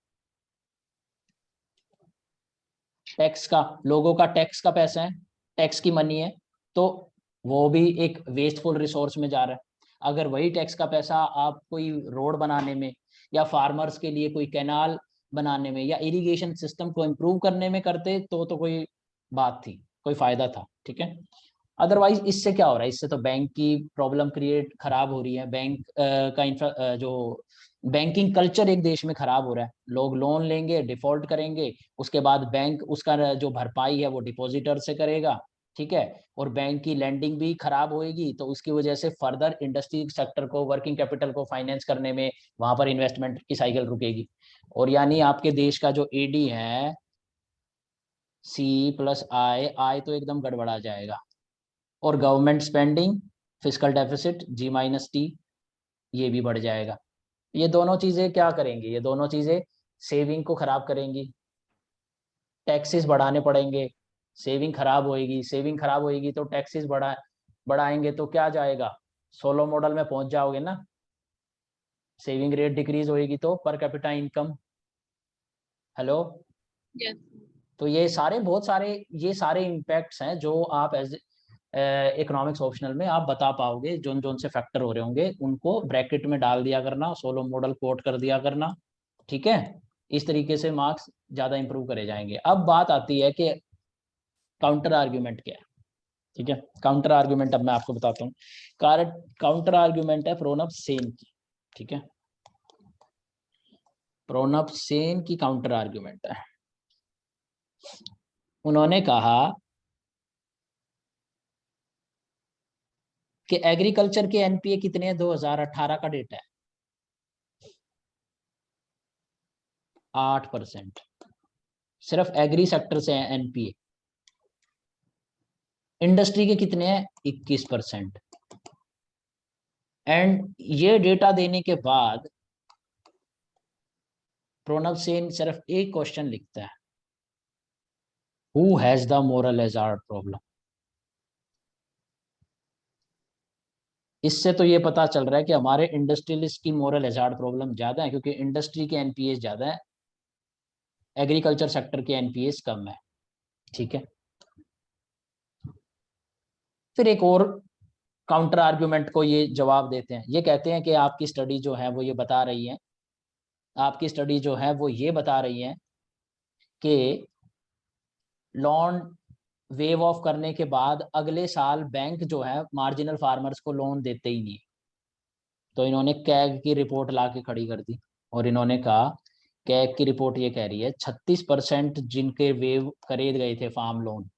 टैक्स का, लोगों का टैक्स का पैसा है, टैक्स की मनी है, तो वो भी एक वेस्टफुल रिसोर्स में जा रहा है। अगर वही टैक्स का पैसा आप कोई रोड बनाने में या फार्मर्स के लिए कोई कैनाल बनाने में या इरिगेशन सिस्टम को इम्प्रूव करने में करते तो कोई बात थी, कोई फायदा था। ठीक है, अदरवाइज इससे क्या हो रहा है, इससे तो बैंक की प्रॉब्लम क्रिएट खराब हो रही है, बैंक का जो बैंकिंग कल्चर एक देश में खराब हो रहा है। लोग लोन लेंगे, डिफॉल्ट करेंगे, उसके बाद बैंक उसका जो भरपाई है वो डिपॉजिटर से करेगा। ठीक है, और बैंक की लैंडिंग भी खराब होएगी, तो उसकी वजह से फर्दर इंडस्ट्री सेक्टर को, वर्किंग कैपिटल को फाइनेंस करने में वहां पर इन्वेस्टमेंट की साइकिल रुकेगी। और यानी आपके देश का जो AD है C+I, आय तो एकदम गड़बड़ा जाएगा, और government spending, fiscal deficit G-T, ये भी बढ़ जाएगा। ये दोनों चीजें क्या करेंगी, ये दोनों चीजें सेविंग को खराब करेंगी, टैक्सेस बढ़ाने पड़ेंगे, सेविंग खराब होएगी, सेविंग खराब होएगी तो टैक्सेस बढ़ाएंगे तो क्या जाएगा, सोलो मॉडल में पहुंच जाओगे ना। सेविंग रेट डिक्रीज होएगी तो per capita income, hello, Yes. तो ये सारे बहुत सारे ये सारे इम्पैक्ट्स हैं जो आप एज इकोनॉमिक्स ऑप्शनल में आप बता पाओगे, जोन जोन से फैक्टर हो रहे होंगे उनको ब्रैकेट में डाल दिया करना, सोलो मॉडल कोट कर दिया करना। ठीक है, इस तरीके से मार्क्स ज्यादा इंप्रूव करे जाएंगे। अब बात आती है कि काउंटर आर्ग्यूमेंट क्या है। ठीक है, काउंटर आर्ग्यूमेंट अब मैं आपको बताता हूँ। काउंटर आर्ग्यूमेंट है प्रोनब सेन की। ठीक है, प्रोनब सेन की काउंटर आर्ग्यूमेंट है। उन्होंने कहा कि एग्रीकल्चर के NPA कितने हैं, 2018 का डेटा है, 8%, सिर्फ एग्री सेक्टर से है NPA। इंडस्ट्री के कितने हैं 21%। एंड ये डेटा देने के बाद प्रणव सेन सिर्फ एक क्वेश्चन लिखता है, who has the moral hazard problem. इससे तो ये पता चल रहा है कि हमारे इंडस्ट्रियलिस्ट की मोरल हैजार्ड प्रॉब्लम ज्यादा है, क्योंकि इंडस्ट्री के एनपीएस ज्यादा है, एग्रीकल्चर सेक्टर के एनपीएस कम है। ठीक है, फिर एक और काउंटर आर्ग्यूमेंट को ये जवाब देते हैं, ये कहते हैं कि आपकी स्टडी जो है वो ये बता रही है, आपकी स्टडी जो है वो ये बता रही है कि लोन वेव ऑफ करने के बाद अगले साल बैंक जो है मार्जिनल फार्मर्स को लोन देते ही नहीं। तो इन्होंने कैग की रिपोर्ट ला के खड़ी कर दी और इन्होंने कहा, कैग की रिपोर्ट ये कह रही है 36% जिनके वेव खरीद गए थे फार्म लोन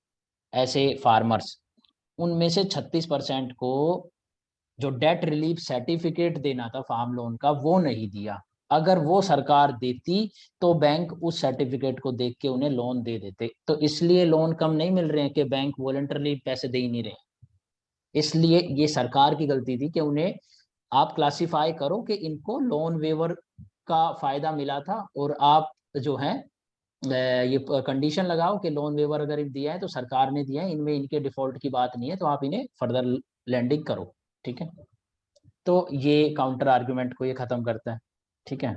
ऐसे फार्मर्स, उनमें से 36% को जो डेट रिलीफ सर्टिफिकेट देना था फार्म लोन का वो नहीं दिया। अगर वो सरकार देती तो बैंक उस सर्टिफिकेट को देख के उन्हें लोन दे देते। तो इसलिए लोन कम नहीं मिल रहे हैं कि बैंक वॉलंटरली पैसे दे ही नहीं रहे। इसलिए ये सरकार की गलती थी कि उन्हें आप क्लासिफाई करो कि इनको लोन वेवर का फायदा मिला था, और आप जो है ये कंडीशन लगाओ कि लोन वेवर अगर दिया है तो सरकार ने दिया है, इनमें इनके डिफॉल्ट की बात नहीं है, तो आप इन्हें फर्दर लैंडिंग करो। ठीक है, तो ये काउंटर आर्गुमेंट को ये खत्म करता है। ठीक है,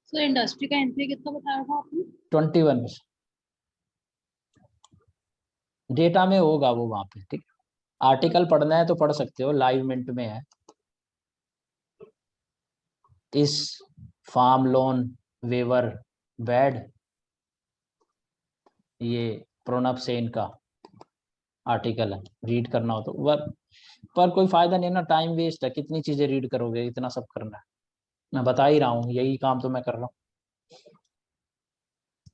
सर इंडस्ट्री का एनपीए कितना बताया था आपने? 21 डेटा में होगा वो वहां पे। ठीक, आर्टिकल पढ़ना है तो पढ़ सकते हो, लाइव मिनट में है। इस फार्म लोन वेवर बैड, ये प्रणव सेन का आर्टिकल है, रीड करना हो तो। पर कोई फायदा नहीं ना, टाइम वेस्ट है, कितनी चीजें रीड करोगे, इतना सब करना है। मैं बता ही रहा हूँ, यही काम तो मैं कर रहा हूँ।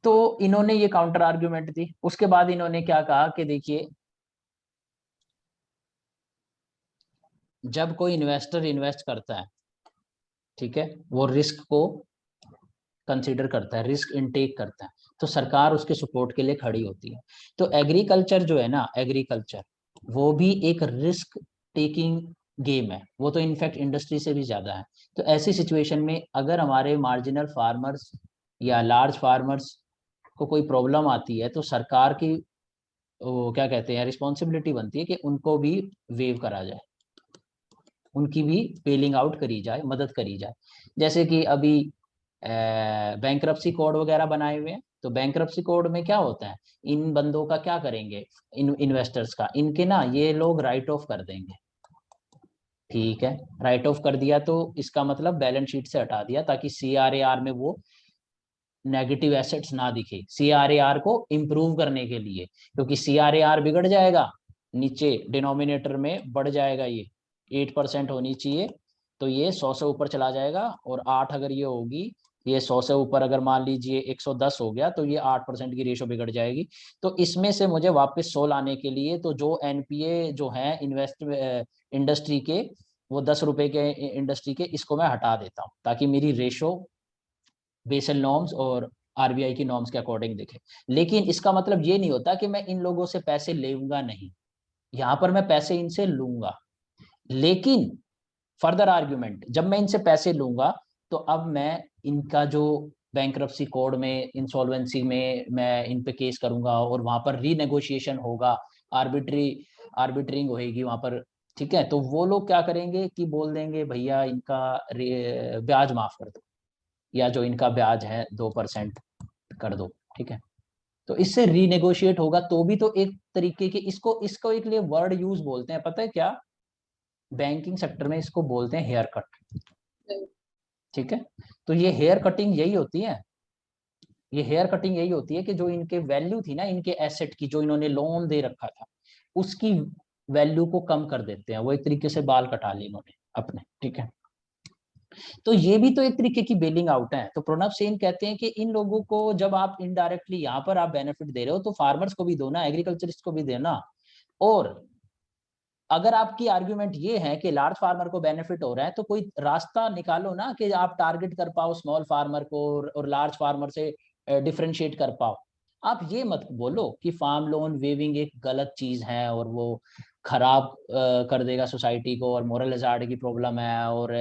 तो इन्होंने ये काउंटर आर्ग्यूमेंट दी। उसके बाद इन्होंने क्या कहा कि देखिए, जब कोई इन्वेस्टर इन्वेस्ट करता है, ठीक है, वो रिस्क को कंसीडर करता है, रिस्क इनटेक करता है, तो सरकार उसके सपोर्ट के लिए खड़ी होती है। तो एग्रीकल्चर जो है ना, एग्रीकल्चर वो भी एक रिस्क टेकिंग गेम है, वो तो इनफैक्ट इंडस्ट्री से भी ज्यादा है। तो ऐसी सिचुएशन में अगर हमारे मार्जिनल फार्मर्स या लार्ज फार्मर्स को कोई प्रॉब्लम आती है तो सरकार की वो क्या कहते हैं रिस्पॉन्सिबिलिटी बनती है कि उनको भी वेव करा जाए, उनकी भी बेलिंग आउट करी जाए, मदद करी जाए। जैसे कि अभी बैंकरप्सी कोड वगैरह बनाए हुए हैं, तो बैंकरप्सी कोड में क्या होता है, इन बंदों का क्या करेंगे, इन इन्वेस्टर्स का, इनके ना ये लोग राइट ऑफ कर देंगे। ठीक है, राइट ऑफ कर दिया तो इसका मतलब बैलेंस शीट से हटा दिया, ताकि CRAR में वो नेगेटिव एसेट्स ना दिखे, CRAR को इम्प्रूव करने के लिए, क्योंकि CRAR बिगड़ जाएगा, नीचे डिनोमिनेटर में बढ़ जाएगा, ये 8% होनी चाहिए, तो ये 100 से ऊपर चला जाएगा, और 8 अगर ये होगी, ये 100 से ऊपर अगर मान लीजिए 110 हो गया, तो ये 8% की रेशो बिगड़ जाएगी। तो इसमें से मुझे वापस 100 लाने के लिए, तो जो NPA जो है इन्वेस्ट इंडस्ट्री के, वो 10 रुपए के इंडस्ट्री के, इसको मैं हटा देता हूँ, ताकि मेरी रेशो बेसल नॉर्म्स और RBI की नॉर्म्स के अकॉर्डिंग दिखे। लेकिन इसका मतलब ये नहीं होता कि मैं इन लोगों से पैसे लेऊंगा नहीं, यहाँ पर मैं पैसे इनसे लूंगा, लेकिन फर्दर आर्ग्यूमेंट, जब मैं इनसे पैसे लूंगा तो अब मैं इनका जो बैंकरप्सी कोड में, इंसॉल्वेंसी में मैं इन पे केस करूंगा, और वहां पर रीनेगोशिएशन होगा, आर्बिट्रिंग होगी वहां पर। ठीक है, तो वो लोग क्या करेंगे कि बोल देंगे भैया इनका ब्याज माफ कर दो, या जो इनका ब्याज है 2% कर दो। ठीक है, तो इससे रीनेगोशिएट होगा, तो भी तो एक तरीके के, इसको एक लिए वर्ड यूज बोलते हैं, पता है क्या, बैंकिंग सेक्टर में इसको बोलते हैं हेयर कट। ठीक है, तो ये हेयर कटिंग यही होती है, ये हेयर कटिंग यही होती है कि जो इनके वैल्यू थी ना, इनके एसेट की, जो इन्होंने लोन दे रखा था, उसकी वैल्यू को कम कर देते हैं, वो एक तरीके से बाल कटा लिए इन्होंने अपने। ठीक है, तो ये भी तो एक तरीके की बेलिंग आउट है। तो प्रणव सेन कहते हैं कि इन लोगों को जब आप इनडायरेक्टली यहाँ पर आप बेनिफिट दे रहे हो, तो फार्मर्स को भी दो ना, एग्रीकल्चरिस्ट को भी देना। और अगर आपकी आर्ग्यूमेंट ये है कि लार्ज फार्मर को बेनिफिट हो रहा है, तो कोई रास्ता निकालो ना कि आप टारगेट कर पाओ स्मॉल फार्मर को, और लार्ज फार्मर से डिफरेंशिएट कर पाओ। आप ये मत बोलो कि फार्म लोन वेविंग एक गलत चीज है और वो खराब कर देगा सोसाइटी को और मोरल हैजार्ड की प्रॉब्लम है और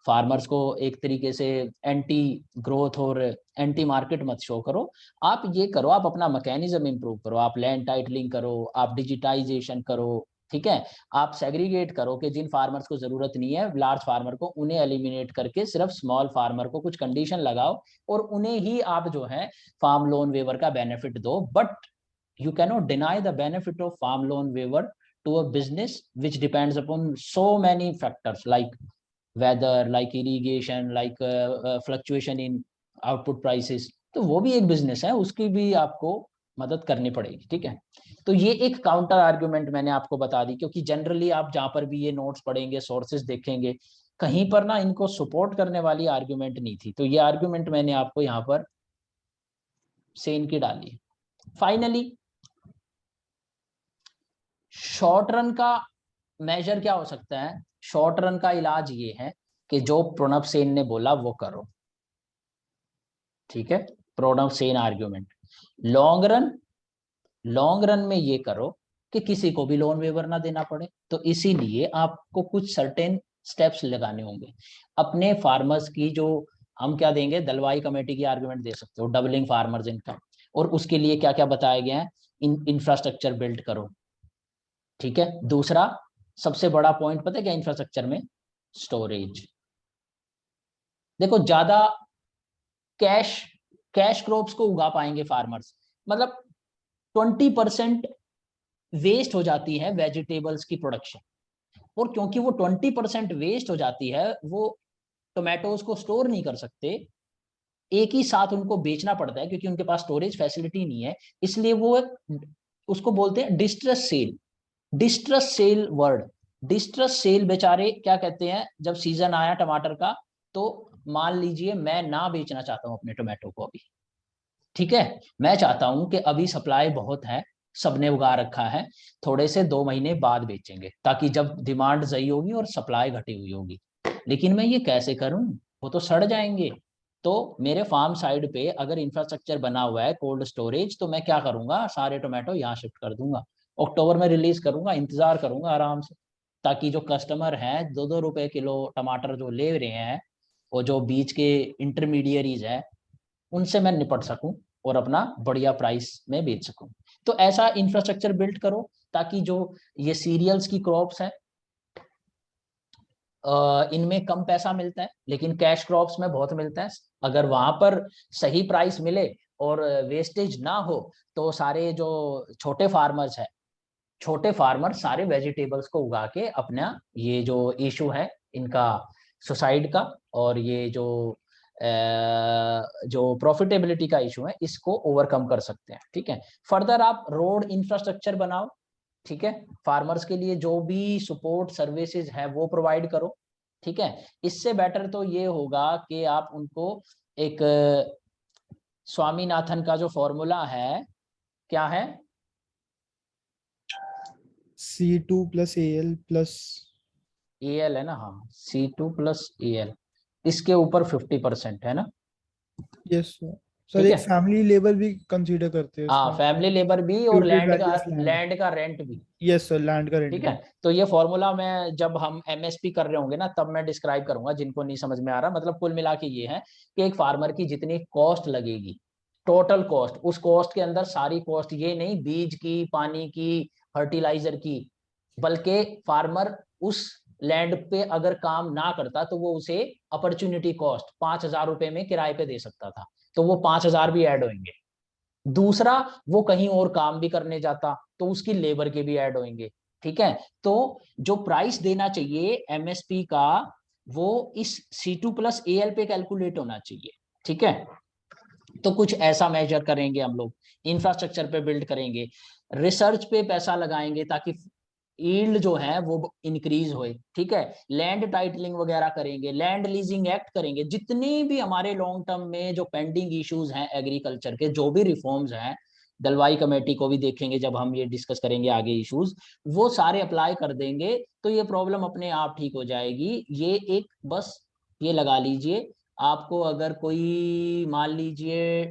फार्मर्स को एक तरीके से एंटी ग्रोथ और एंटी मार्केट मत शो करो। आप ये करो, आप अपना मैकेनिज्म इंप्रूव करो, आप लैंड टाइटलिंग करो, आप डिजिटाइजेशन करो, ठीक है, आप सेग्रीगेट करो कि जिन फार्मर्स को जरूरत नहीं है लार्ज फार्मर को, उन्हें एलिमिनेट करके सिर्फ स्मॉल फार्मर को कुछ कंडीशन लगाओ और उन्हें ही आप जो है फार्म लोन वेवर का बेनिफिट दो। But you cannot deny the benefit of farm loan waiver to a business which depends upon so many factors like weather, like irrigation, like fluctuation in output prices। तो वो भी एक बिजनेस है, उसकी भी आपको मदद करनी पड़ेगी, ठीक है। तो ये एक काउंटर आर्गुमेंट मैंने आपको बता दी, क्योंकि जनरली आप जहां पर भी ये नोट्स पढ़ेंगे, सोर्सेज देखेंगे, कहीं पर ना इनको सपोर्ट करने वाली आर्गुमेंट नहीं थी। तो ये आर्गुमेंट मैंने आपको यहाँ पर सेन की डाली। फाइनली शॉर्ट रन का मेजर क्या हो सकता है? शॉर्ट रन का इलाज ये है कि जो प्रणब सेन ने बोला वो करो, ठीक है, Pranab Sen argument. Long run में ये करो कि किसी को भी लोन वेवर ना देना पड़े। तो इसीलिए आपको कुछ सर्टेन स्टेप्स लगाने होंगे अपने फार्मर्स की। जो हम क्या देंगे, दलवाई कमेटी की आर्ग्यूमेंट दे सकते हो, डबलिंग फार्मर्स इनकम, और उसके लिए क्या क्या बताया गया है, इंफ्रास्ट्रक्चर बिल्ड करो, ठीक है। दूसरा सबसे बड़ा पॉइंट पता है क्या इंफ्रास्ट्रक्चर में? स्टोरेज। देखो ज्यादा कैश क्रॉप्स को उगा पाएंगे फार्मर्स, मतलब 20% वेस्ट हो जाती है वेजिटेबल्स की प्रोडक्शन, और क्योंकि वो 20% वेस्ट हो जाती है, वो टोमेटोज को स्टोर नहीं कर सकते, एक ही साथ उनको बेचना पड़ता है क्योंकि उनके पास स्टोरेज फैसिलिटी नहीं है। इसलिए वो उसको बोलते हैं distress cell. Distress cell word, distress cell बेचारे क्या कहते हैं, जब सीजन आया टमाटर का, तो मान लीजिए मैं ना बेचना चाहता हूं अपने टोमेटो को अभी, ठीक है, मैं चाहता हूं कि अभी सप्लाई बहुत है, सबने उगा रखा है, थोड़े से 2 महीने बाद बेचेंगे ताकि जब डिमांड सही होगी और सप्लाई घटी हुई होगी। लेकिन मैं ये कैसे करूं, वो तो सड़ जाएंगे। तो मेरे फार्म साइड पे अगर इंफ्रास्ट्रक्चर बना हुआ है कोल्ड स्टोरेज, तो मैं क्या करूंगा, सारे टोमेटो यहाँ शिफ्ट कर दूंगा, अक्टूबर में रिलीज करूंगा, इंतजार करूंगा आराम से, ताकि जो कस्टमर हैं 2-2 रुपए किलो टमाटर जो ले रहे हैं, और जो बीच के इंटरमीडियरीज है, उनसे मैं निपट सकूं और अपना बढ़िया प्राइस में बेच सकूं। तो ऐसा इंफ्रास्ट्रक्चर बिल्ड करो ताकि जो ये सीरियल्स की क्रॉप्स हैं, इनमें कम पैसा मिलता है लेकिन कैश क्रॉप्स में बहुत मिलता है। अगर वहां पर सही प्राइस मिले और वेस्टेज ना हो, तो सारे जो छोटे फार्मर्स हैं, छोटे फार्मर सारे वेजिटेबल्स को उगा के अपना ये जो इशू है इनका सुसाइड का, और ये जो प्रॉफिटेबिलिटी का इशू है, इसको ओवरकम कर सकते हैं, ठीक है। फर्दर आप रोड इंफ्रास्ट्रक्चर बनाओ, ठीक है, फार्मर्स के लिए जो भी सपोर्ट सर्विसेज है वो प्रोवाइड करो, ठीक है। इससे बेटर तो ये होगा कि आप उनको एक स्वामीनाथन का जो फॉर्मूला है, क्या है, C2 + AL + AL है ना, हाँ, C2 + AL, इसके ऊपर 50% है ना, यस सर। सर ठीक एक है। फैमिली लेबर भी कंसीडर करते हैं हाँ, इसमें, फैमिली लेबर भी और ट्यूटेड वैल्यूज लैंड। लैंड का रेंट भी, यस सर, लैंड का रेंट ठीक भी। है। तो ये फॉर्मूला मैं जब हम MSP कर रहे होंगे ना, तब मैं डिस्क्राइब करूंगा, जिनको नहीं समझ में आ रहा। मतलब कुल मिला के ये है कि एक फार्मर की जितनी कॉस्ट लगेगी, टोटल कॉस्ट, उस कॉस्ट के अंदर सारी कॉस्ट, ये नहीं बीज की, पानी की, फर्टिलाइजर की, बल्कि फार्मर उस लैंड पे अगर काम ना करता तो वो उसे अपॉर्चुनिटी कॉस्ट 5,000 रुपए में किराए पे दे सकता था, तो वो 5,000 भी ऐड होंगे। दूसरा, वो कहीं और काम भी करने जाता तो उसकी लेबर के भी ऐड होंगे, ठीक है। तो जो प्राइस देना चाहिए MSP का, वो इस C2 + AL पे कैलकुलेट होना चाहिए, ठीक है। तो कुछ ऐसा मेजर करेंगे हम लोग, इंफ्रास्ट्रक्चर पे बिल्ड करेंगे, रिसर्च पे पैसा लगाएंगे ताकि यील्ड जो है वो इंक्रीज होए, ठीक है। लैंड टाइटलिंग वगैरह करेंगे, लैंड लीजिंग एक्ट करेंगे, जितने भी हमारे लॉन्ग टर्म में जो पेंडिंग इश्यूज हैं एग्रीकल्चर के, जो भी रिफॉर्म्स हैं, दलवाई कमेटी को भी देखेंगे जब हम ये डिस्कस करेंगे आगे इश्यूज, वो सारे अप्लाई कर देंगे, तो ये प्रॉब्लम अपने आप ठीक हो जाएगी। ये एक बस ये लगा लीजिए, आपको अगर कोई मान लीजिए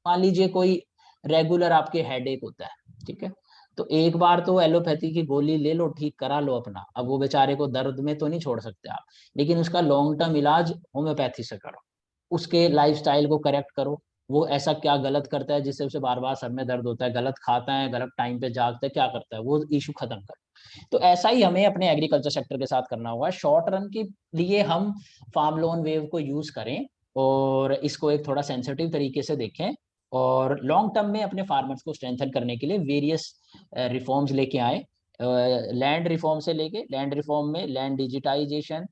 मान लीजिए कोई रेगुलर आपके हेडेक होता है, ठीक है, तो एक बार तो एलोपैथी की गोली ले लो, ठीक करा लो अपना, अब वो बेचारे को दर्द में तो नहीं छोड़ सकते आप, लेकिन उसका लॉन्ग टर्म इलाज होम्योपैथी से करो, उसके लाइफस्टाइल को करेक्ट करो, वो ऐसा क्या गलत करता है जिससे उसे बार बार सर में दर्द होता है, गलत खाता है, गलत टाइम पे जागता है, क्या करता है, वो इशू खत्म करो। तो ऐसा ही हमें अपने एग्रीकल्चर सेक्टर के साथ करना होगा। शॉर्ट रन के लिए हम फार्म लोन वेव को यूज करें और इसको एक थोड़ा सेंसिटिव तरीके से देखें, और लॉन्ग टर्म में अपने फार्मर्स को स्ट्रेंथन करने के लिए वेरियस रिफॉर्म्स लेके आए। लैंड रिफॉर्म से लेके, लैंड रिफॉर्म में लैंड डिजिटाइजेशन,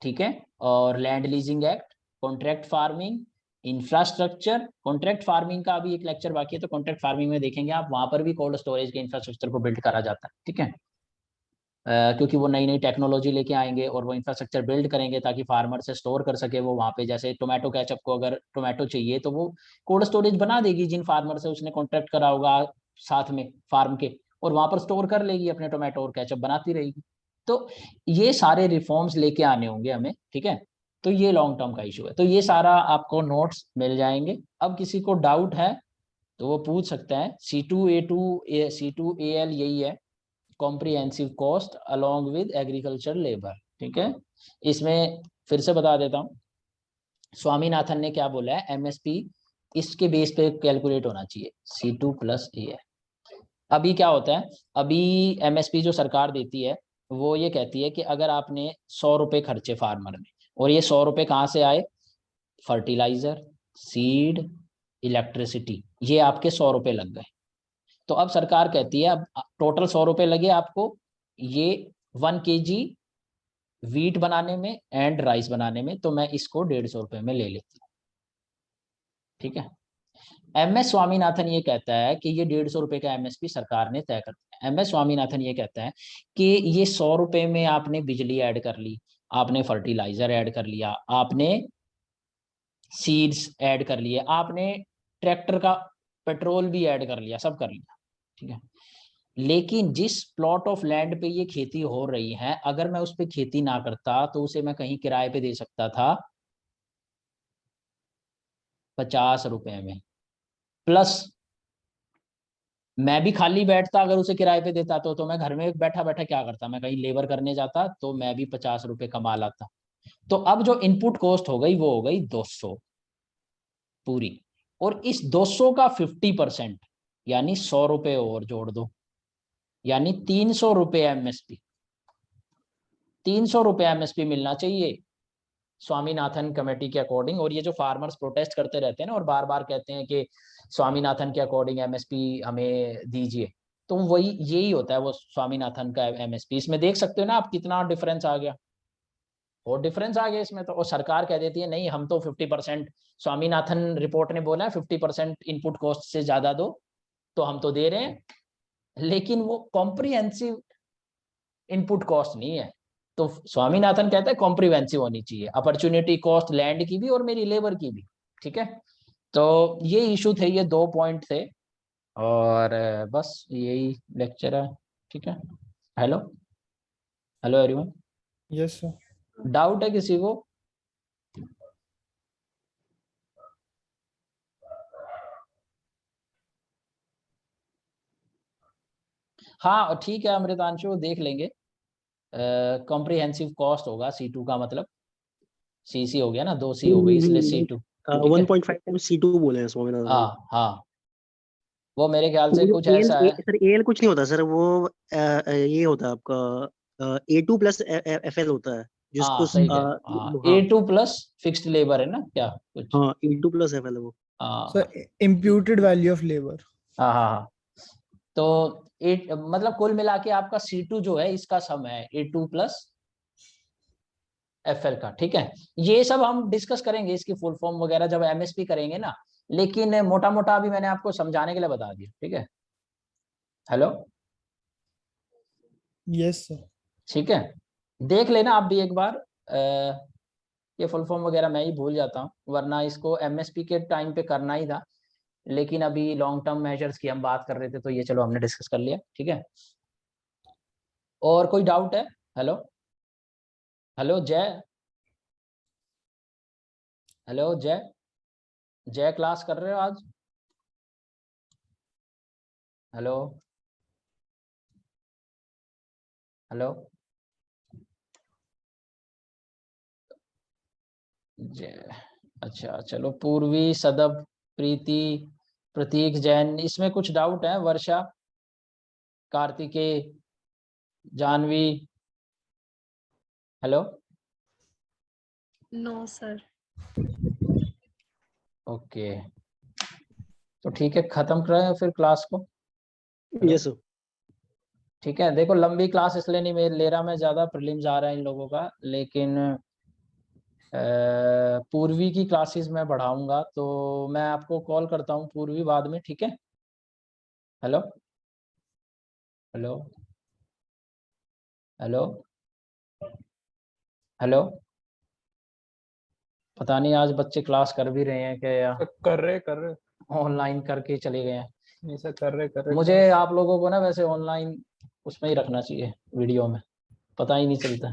ठीक है, और land leasing act, contract farming, infrastructure. Contract farming का अभी एक लेक्चर बाकी है, तो कॉन्ट्रैक्ट फार्मिंग में देखेंगे आप, वहां पर भी कोल्ड स्टोरेज के इंफ्रास्ट्रक्चर को बिल्ड करा जाता है, ठीक है, क्योंकि वो नई नई टेक्नोलॉजी लेके आएंगे और वो इंफ्रास्ट्रक्चर बिल्ड करेंगे ताकि फार्मर से स्टोर कर सके वो वहाँ पे। जैसे टोमेटो केचप को अगर टोमेटो चाहिए तो वो कोल्ड स्टोरेज बना देगी जिन फार्मर से उसने कॉन्ट्रैक्ट करा होगा साथ में फार्म के, और वहां पर स्टोर कर लेगी अपने टोमेटो और केचप बनाती रहेगी। तो ये सारे रिफॉर्म्स लेके आने होंगे हमें, ठीक है, तो ये लॉन्ग टर्म का इशू है। तो ये सारा आपको नोट्स मिल जाएंगे। अब किसी को डाउट है तो वो पूछ सकता है। C2A2 यही है, comprehensive cost along with agriculture labour, ठीक है। इसमें फिर से बता देता हूँ, स्वामीनाथन ने क्या बोला है, एमएसपी इसके बेस पे कैलकुलेट होना चाहिए, C2+A है। अभी क्या होता है, अभी एमएसपी जो सरकार देती है वो ये कहती है कि अगर आपने 100 रुपए खर्चे फार्मर में, और ये 100 रुपए कहाँ से आए, फर्टिलाइजर, सीड, इलेक्ट्रिसिटी, ये आपके 100 रुपए लग गए। तो अब सरकार कहती है अब टोटल 100 रुपए लगे आपको, ये 1 kg वीट बनाने में एंड राइस बनाने में, तो मैं इसको 150 रुपए में ले लेती हूँ, ठीक है। MS स्वामीनाथन ये कहता है कि ये 150 रुपए का एमएसपी सरकार ने तय कर दिया। MS स्वामीनाथन ये कहता है कि ये 100 रुपए में आपने बिजली ऐड कर ली, आपने फर्टिलाइजर ऐड कर लिया, आपने सीड्स ऐड कर लिए, आपने ट्रैक्टर का पेट्रोल भी ऐड कर लिया, सब कर लिया, ठीक है। लेकिन जिस प्लॉट ऑफ लैंड पे ये खेती हो रही है, अगर मैं उस पे खेती ना करता तो उसे मैं कहीं किराए पे दे सकता था 50 रुपए में, प्लस मैं भी खाली बैठता अगर उसे किराए पे देता तो मैं घर में बैठा बैठा क्या करता, मैं कहीं लेबर करने जाता तो मैं भी 50 रुपए कमा लाता। तो अब जो इनपुट कॉस्ट हो गई वो हो गई 200 पूरी, और इस 200 का 50% यानी 100 रुपए और जोड़ दो, यानी 300 रुपए एमएसपी, 300 रुपए एमएसपी मिलना चाहिए स्वामीनाथन कमेटी के अकॉर्डिंग। और ये जो फार्मर्स प्रोटेस्ट करते रहते हैं ना और बार बार कहते हैं कि स्वामीनाथन के अकॉर्डिंग एमएसपी हमें दीजिए, तो वही यही होता है वो स्वामीनाथन का एमएसपी। इसमें देख सकते हो ना आप कितना डिफरेंस आ गया, और डिफरेंस आ गया इसमें तो। और सरकार कह देती है नहीं हम तो 50%, स्वामीनाथन रिपोर्ट ने बोला है 50% इनपुट कॉस्ट से ज्यादा दो, तो हम तो दे रहे हैं, लेकिन वो कॉम्प्रिहेंसिव इनपुट कॉस्ट नहीं है। तो स्वामीनाथन कहता है कॉम्प्रिहेंसिव होनी चाहिए, अपॉर्चुनिटी कॉस्ट लैंड की भी और मेरी लेबर की भी, ठीक है। तो ये इशू थे, ये 2 पॉइंट थे, और बस यही लेक्चर है, ठीक है। Hello hello everyone, yes sir. Doubt है किसी को? हाँ ठीक है अमृतांशु, देख लेंगे। कॉम्प्रिहेंसिव कॉस्ट होगा C2 का मतलब, CC हो गया ना, 2C हो गई इसलिए C2, ठीक है। 1.5 टाइम्स C2 बोले हैं स्वामीनाथन। हाँ हाँ, वो मेरे ख्याल से वो कुछ AL ऐसा है। सर AL कुछ नहीं होता सर, वो ये होता है आपका A2+FL होता है जिसको हाँ सही है, हाँ A2+ फिक्स्ड लेबर है ना क्या कुछ, हाँ A2+FL है वो। हाँ sir imputed value of labour. हाँ हाँ। तो मतलब कुल मिला के आपका C2 जो है इसका सम है A2+FL का, ठीक है। ये सब हम डिस्कस करेंगे इसकी फुल फॉर्म वगैरह जब एमएसपी करेंगे ना, लेकिन मोटा मोटा अभी मैंने आपको समझाने के लिए बता दिया, ठीक है। Hello, yes sir. ठीक है, देख लेना आप भी एक बार। ये फुल फॉर्म वगैरह मैं ही भूल जाता हूँ, वरना इसको एमएसपी के टाइम पे करना ही था, लेकिन अभी लॉन्ग टर्म मेजर्स की हम बात कर रहे थे तो ये चलो हमने डिस्कस कर लिया, ठीक है। और कोई डाउट है? हेलो हेलो जय, हेलो जय, जय क्लास कर रहे हो आज? हेलो हेलो अच्छा चलो, पूर्वी, सदब, प्रीति, प्रतीक, जैन, इसमें कुछ डाउट है? Varsha, Kartikeya, Janvi, hello? No, sir. Okay, तो ठीक है, खत्म करें फिर क्लास को। Yes sir. ठीक है, देखो लंबी क्लास इसलिए नहीं ले रहा मैं, ज्यादा प्रीलिम्स आ रहा है इन लोगों का, लेकिन पूर्वी की क्लासेस मैं बढ़ाऊंगा, तो मैं आपको कॉल करता हूँ पूर्वी बाद में, ठीक है? हेलो हेलो हेलो हेलो, पता नहीं आज बच्चे क्लास कर भी रहे हैं क्या, या कर रहे ऑनलाइन करके चले गए हैं। नहीं सर, कर रहे मुझे class। आप लोगों को ना वैसे ऑनलाइन उसमें ही रखना चाहिए, वीडियो में, पता ही नहीं चलता।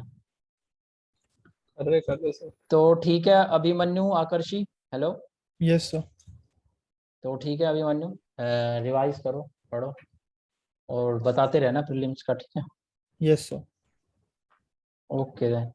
कर रहे सर। तो ठीक है Abhimanyu, Aakarshi, hello? Yes, sir. तो ठीक है अभिमन्यु, रिवाइज करो, पढ़ो और बताते रहना प्रीलिम्स का, ठीक है? Yes, sir. Okay then.